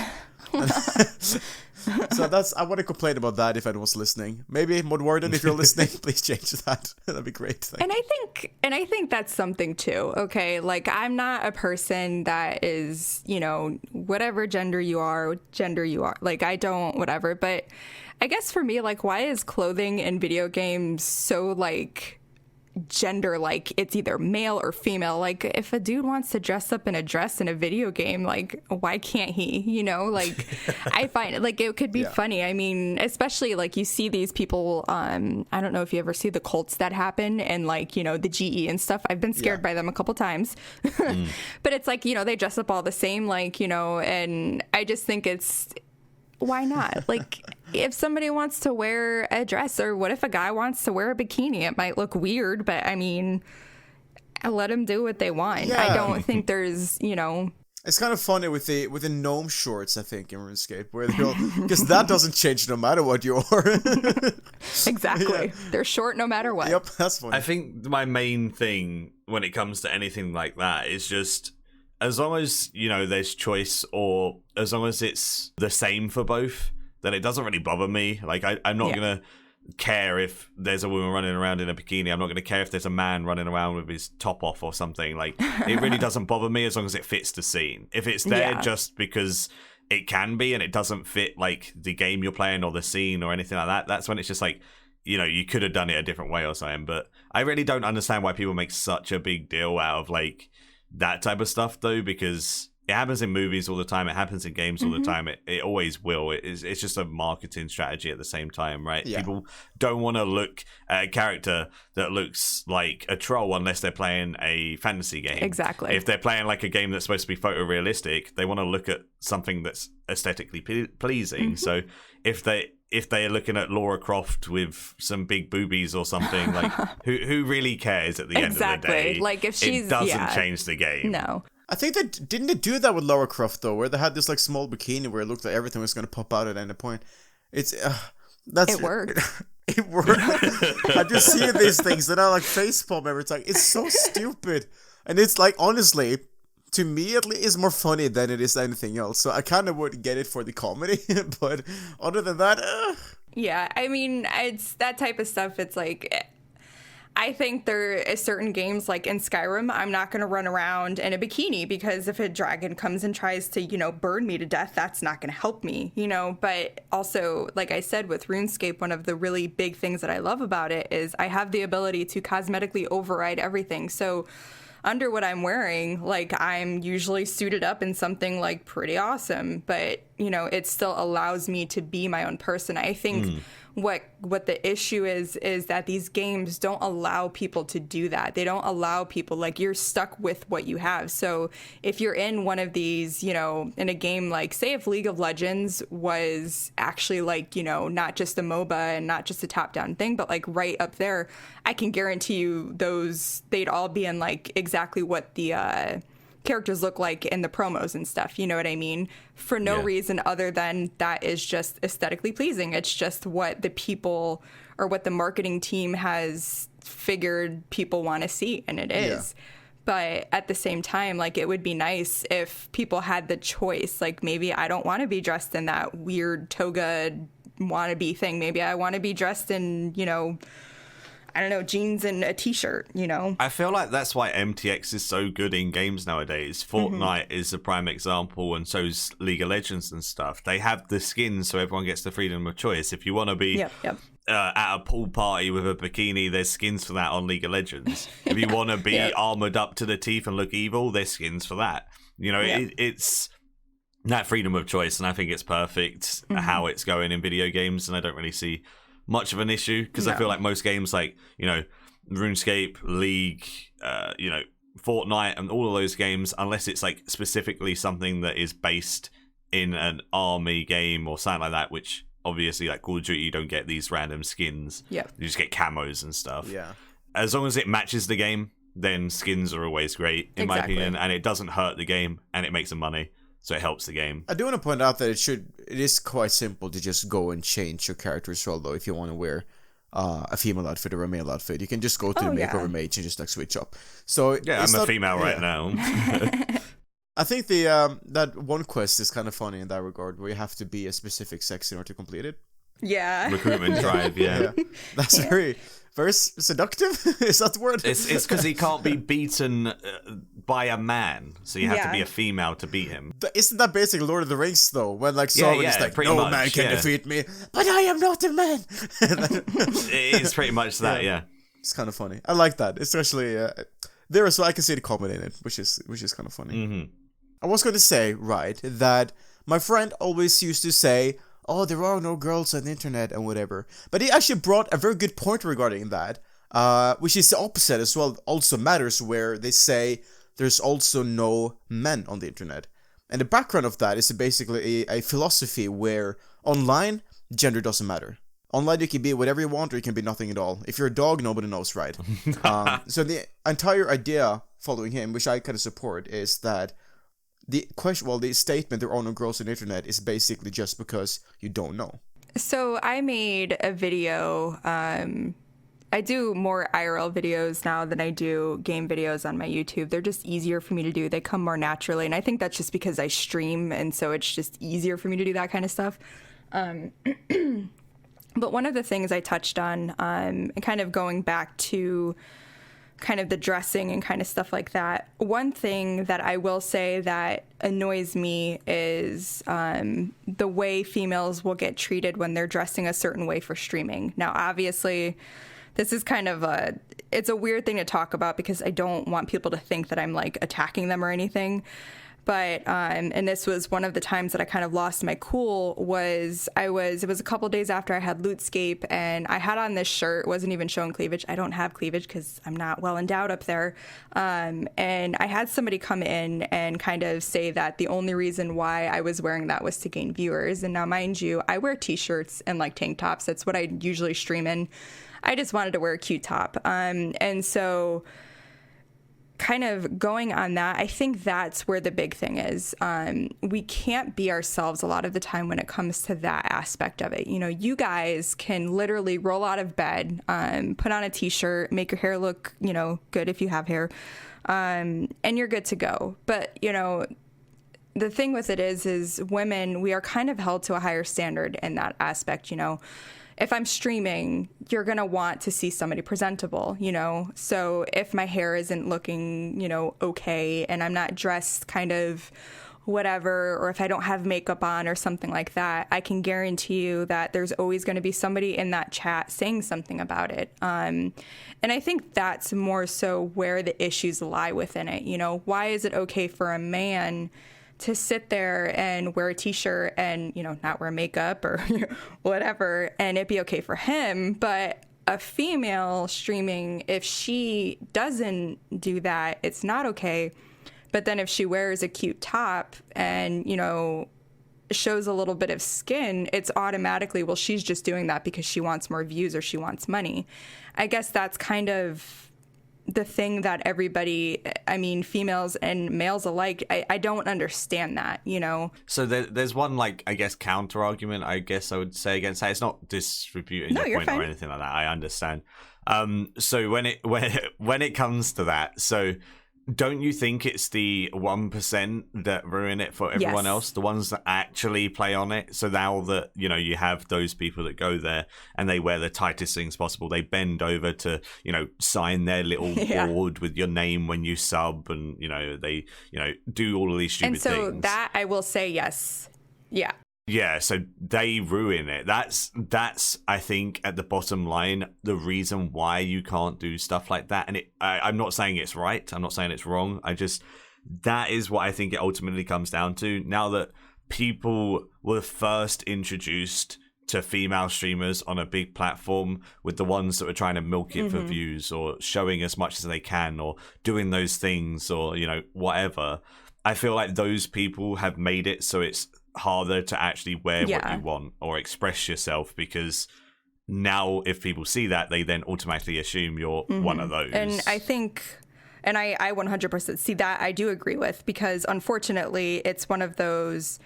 So I want to complain about that if anyone's listening. Maybe Mod Warden, if you're listening, please change that. That'd be great. And I think that's something too. Okay, like I'm not a person that is, whatever gender you are. Like I don't whatever, but I guess for me, like, why is clothing in video games so like gender, like it's either male or female? Like if a dude wants to dress up in a dress in a video game, like why can't he, like I find like it could be funny. I mean, especially like you see these people, I don't know if you ever see the cults that happen and like, the GE and stuff. I've been scared by them a couple times. But it's like, they dress up all the same, like, and I just think why not? Like, if somebody wants to wear a dress, or what if a guy wants to wear a bikini? It might look weird, but I mean, let them do what they want. Yeah. I don't think there's, It's kind of funny with the gnome shorts, I think, in RuneScape, where they go, because that doesn't change no matter what you are. Exactly. Yeah. They're short no matter what. Yep, that's funny. I think my main thing when it comes to anything like that is just, as long as, there's choice, or as long as it's the same for both, then it doesn't really bother me. Like, I'm not going to care if there's a woman running around in a bikini. I'm not going to care if there's a man running around with his top off or something. Like, it really doesn't bother me as long as it fits the scene. If it's there just because it can be and it doesn't fit, like, the game you're playing or the scene or anything like that, that's when it's just like, you could have done it a different way or something. But I really don't understand why people make such a big deal out of, like, that type of stuff, though, because it happens in movies all the time. It happens in games all the time. It always will. It's just a marketing strategy at the same time, right? Yeah. People don't want to look at a character that looks like a troll unless they're playing a fantasy game. Exactly. If they're playing like a game that's supposed to be photorealistic, they want to look at something that's aesthetically pleasing. So if they're looking at Lara Croft with some big boobies or something, like who really cares at the end of the day? Like if she's, it doesn't change the game. No. I think didn't they do that with Lara Croft though, where they had this like small bikini where it looked like everything was going to pop out at any point. It worked. It worked. I just see these things that are like facepalm every time. It's so stupid, and it's like, honestly, to me at least, it's more funny than it is anything else. So I kind of would get it for the comedy, but other than that, yeah, I mean, it's that type of stuff. It's like, I think there is certain games, like in Skyrim, I'm not going to run around in a bikini because if a dragon comes and tries to, burn me to death, that's not going to help me, But also, like I said, with RuneScape, one of the really big things that I love about it is I have the ability to cosmetically override everything. So under what I'm wearing, like, I'm usually suited up in something like pretty awesome, but it still allows me to be my own person. I think what the issue is that these games don't allow people to do that. They don't allow people, like, you're stuck with what you have. So if you're in one of these, in a game, like, say if League of Legends was actually like, not just a MOBA and not just a top-down thing, but like right up there, I can guarantee you they'd all be in like exactly what the characters look like in the promos and stuff, you know what I mean? For no reason other than that is just aesthetically pleasing. It's just what the people or what the marketing team has figured people want to see, and it is. But at the same time, like, it would be nice if people had the choice. Like, maybe I don't want to be dressed in that weird toga wannabe thing. Maybe I want to be dressed in, I don't know, jeans and a t-shirt, I feel like that's why MTX is so good in games nowadays. Fortnite is a prime example, and so's League of Legends and stuff. They have the skins so everyone gets the freedom of choice. If you want to be at a pool party with a bikini, there's skins for that on League of Legends. If you want to be armored up to the teeth and look evil, there's skins for that. It's that freedom of choice, and I think it's perfect how it's going in video games, and I don't really see much of an issue because I feel like most games, like RuneScape, League, Fortnite, and all of those games, unless it's like specifically something that is based in an army game or something like that, which obviously, like Call of Duty, you don't get these random skins. You just get camos and stuff. As long as it matches the game, then skins are always great in my opinion, and it doesn't hurt the game and it makes them money. so it helps the game. I do want to point out that it is quite simple to just go and change your character's role, though, if you want to wear a female outfit or a male outfit. You can just go to the makeover mage and just like switch up. So yeah, I'm a female right now. I think the that one quest is kind of funny in that regard, where you have to be a specific sex in order to complete it. Yeah. Recruitment drive, yeah. That's very seductive. Is that the word? It's because he can't be beaten by a man, so you have to be a female to beat him. Isn't that basically Lord of the Rings, though? When like Sauron is like, no man can defeat me, but I am not a man. It is pretty much that, yeah. It's kind of funny. I like that, especially there, so I can see the comment in it, which is kind of funny. Mm-hmm. I was going to say, right, that my friend always used to say, oh, there are no girls on the internet and whatever. But he actually brought a very good point regarding that, which is the opposite as well, also matters, where they say there's also no men on the internet. And the background of that is basically a philosophy where online, gender doesn't matter. Online, you can be whatever you want, or you can be nothing at all. If you're a dog, nobody knows, right? So the entire idea following him, which I kind of support, is that the statement there are no girls on the internet is basically just because you don't know. So I made a video. I do more IRL videos now than I do game videos on my YouTube. They're just easier for me to do. They come more naturally. And I think that's just because I stream, and so it's just easier for me to do that kind of stuff. But one of the things I touched on, and kind of going back to kind of the dressing and kind of stuff like that, one thing that I will say that annoys me is the way females will get treated when they're dressing a certain way for streaming. Now, obviously, this is kind of it's a weird thing to talk about because I don't want people to think that I'm like attacking them or anything. But, and this was one of the times that I kind of lost my cool, it was a couple days after I had Runescape, and I had on this shirt, wasn't even showing cleavage. I don't have cleavage because I'm not well endowed up there. And I had somebody come in and kind of say that the only reason why I was wearing that was to gain viewers. And now, mind you, I wear t-shirts and like tank tops. That's what I usually stream in. I just wanted to wear a cute top. And so kind of going on that, I think that's where the big thing is. We can't be ourselves a lot of the time when it comes to that aspect of it. You know, you guys can literally roll out of bed, put on a t-shirt, make your hair look, you know, good if you have hair, and you're good to go. But, you know, the thing with it is women, we are kind of held to a higher standard in that aspect, you know. If I'm streaming, you're going to want to see somebody presentable, you know? So if my hair isn't looking, you know, okay, and I'm not dressed kind of whatever, or if I don't have makeup on or something like that, I can guarantee you that there's always going to be somebody in that chat saying something about it. And I think that's more so where the issues lie within it. You know, why is it okay for a man to sit there and wear a t-shirt and, you know, not wear makeup or whatever, and it'd be okay for him, but a female streaming, if she doesn't do that, it's not okay. But then if she wears a cute top and, you know, shows a little bit of skin, it's automatically, well, she's just doing that because she wants more views or she wants money. I guess that's kind of the thing that everybody, I mean, females and males alike, I don't understand that, you know? So there's one, like, I guess, counter argument, I guess I would say against that. It's not disputing your point or anything like that. I understand. So when it comes to that, so don't you think it's the 1% that ruin it for everyone else? The ones that actually play on it? So now that, you know, you have those people that go there and they wear the tightest things possible, they bend over to, you know, sign their little board with your name when you sub, and, you know, they, you know, do all of these stupid things. And so that, I will say yes. Yeah. Yeah, so they ruin it. That's I think at the bottom line the reason why you can't do stuff like that. And I'm not saying it's right. I'm not saying it's wrong. That is what I think it ultimately comes down to. Now that people were first introduced to female streamers on a big platform, with the ones that were trying to milk it for views or showing as much as they can or doing those things or, you know, whatever, I feel like those people have made it so it's harder to actually wear what you want or express yourself, because now if people see that, they then automatically assume you're one of those. And I think And I 100% see that. I do agree with, because unfortunately it's one of those,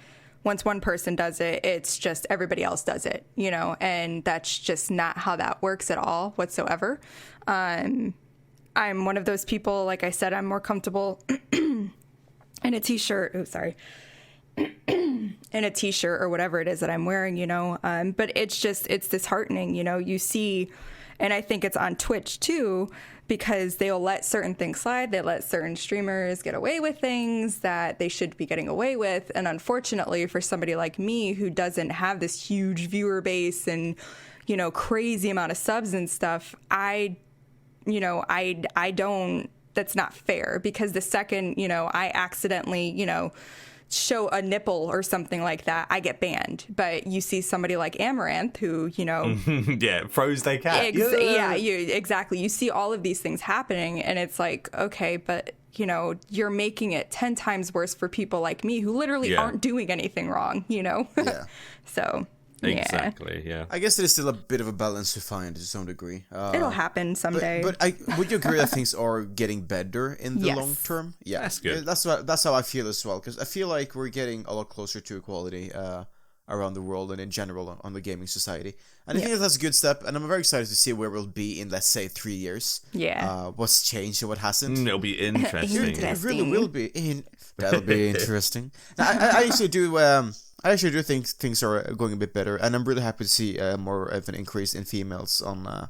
once one person does it, it's just everybody else does it, you know, and that's just not how that works at all whatsoever. I'm one of those people, like I said, I'm more comfortable in a t-shirt. Oh, sorry. In a t-shirt or whatever it is that I'm wearing, you know, but it's disheartening, you know, you see, and I think it's on Twitch too, because they'll let certain things slide. They let certain streamers get away with things that they should be getting away with. And unfortunately for somebody like me who doesn't have this huge viewer base and, you know, crazy amount of subs and stuff, I don't, that's not fair, because the second, you know, I accidentally, you know, show a nipple or something like that, I get banned. But you see somebody like Amaranth who, you know, yeah, froze their cat. Exactly. You see all of these things happening, and it's like, okay, but you know, you're making it 10 times worse for people like me who literally aren't doing anything wrong, you know? Yeah. So exactly. Yeah. I guess there's still a bit of a balance to find to some degree. It'll happen someday. But would you agree that things are getting better in the long term? Yeah, that's good. That's how I feel as well, because I feel like we're getting a lot closer to equality around the world and in general on the gaming society. And I think that's a good step, and I'm very excited to see where we'll be in, let's say, 3 years. Yeah. What's changed and what hasn't. It'll be interesting. It really will be. That'll be interesting. I actually do. I actually do think things are going a bit better, and I'm really happy to see more of an increase in females on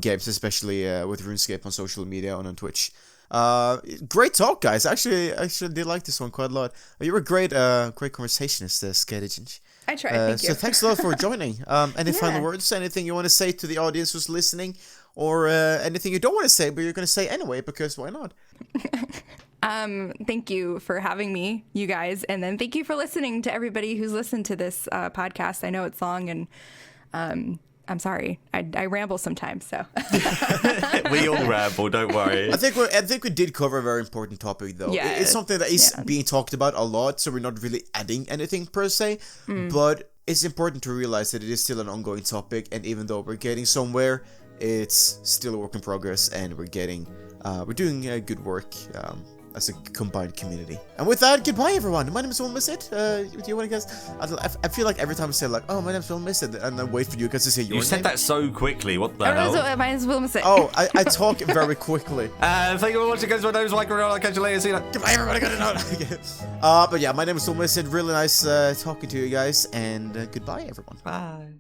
games, especially with RuneScape on social media and on Twitch. Great talk, guys. Actually, I did like this one quite a lot. You were a great conversationist, ScardyGinge. I tried. Thank you. So thanks a lot for joining. Any final words? Anything you want to say to the audience who's listening, or anything you don't want to say but you're going to say anyway? Because why not? Thank you for having me, you guys, and then thank you for listening to everybody who's listened to this podcast. I know it's long, and I'm sorry, I ramble sometimes. So we all ramble, don't worry. I think we did cover a very important topic, though. Yeah, it's something that is being talked about a lot, so we're not really adding anything per se. But it's important to realize that it is still an ongoing topic, and even though we're getting somewhere, it's still a work in progress, and we're doing good work as a combined community. And with that, goodbye everyone. My name is Will Miss It. Do you want to guess? I feel like every time I say like, oh, my name is Will Miss It, and I wait for you guys to say your name. You said that so quickly. What the hell? My name is Will Miss It. Oh, I talk very quickly. Thank you for watching, guys. My name is Maikeru. I'll catch you later. See you later. Goodbye everybody. Good night. But yeah, my name is Will Miss It. Really nice talking to you guys, and goodbye everyone. Bye.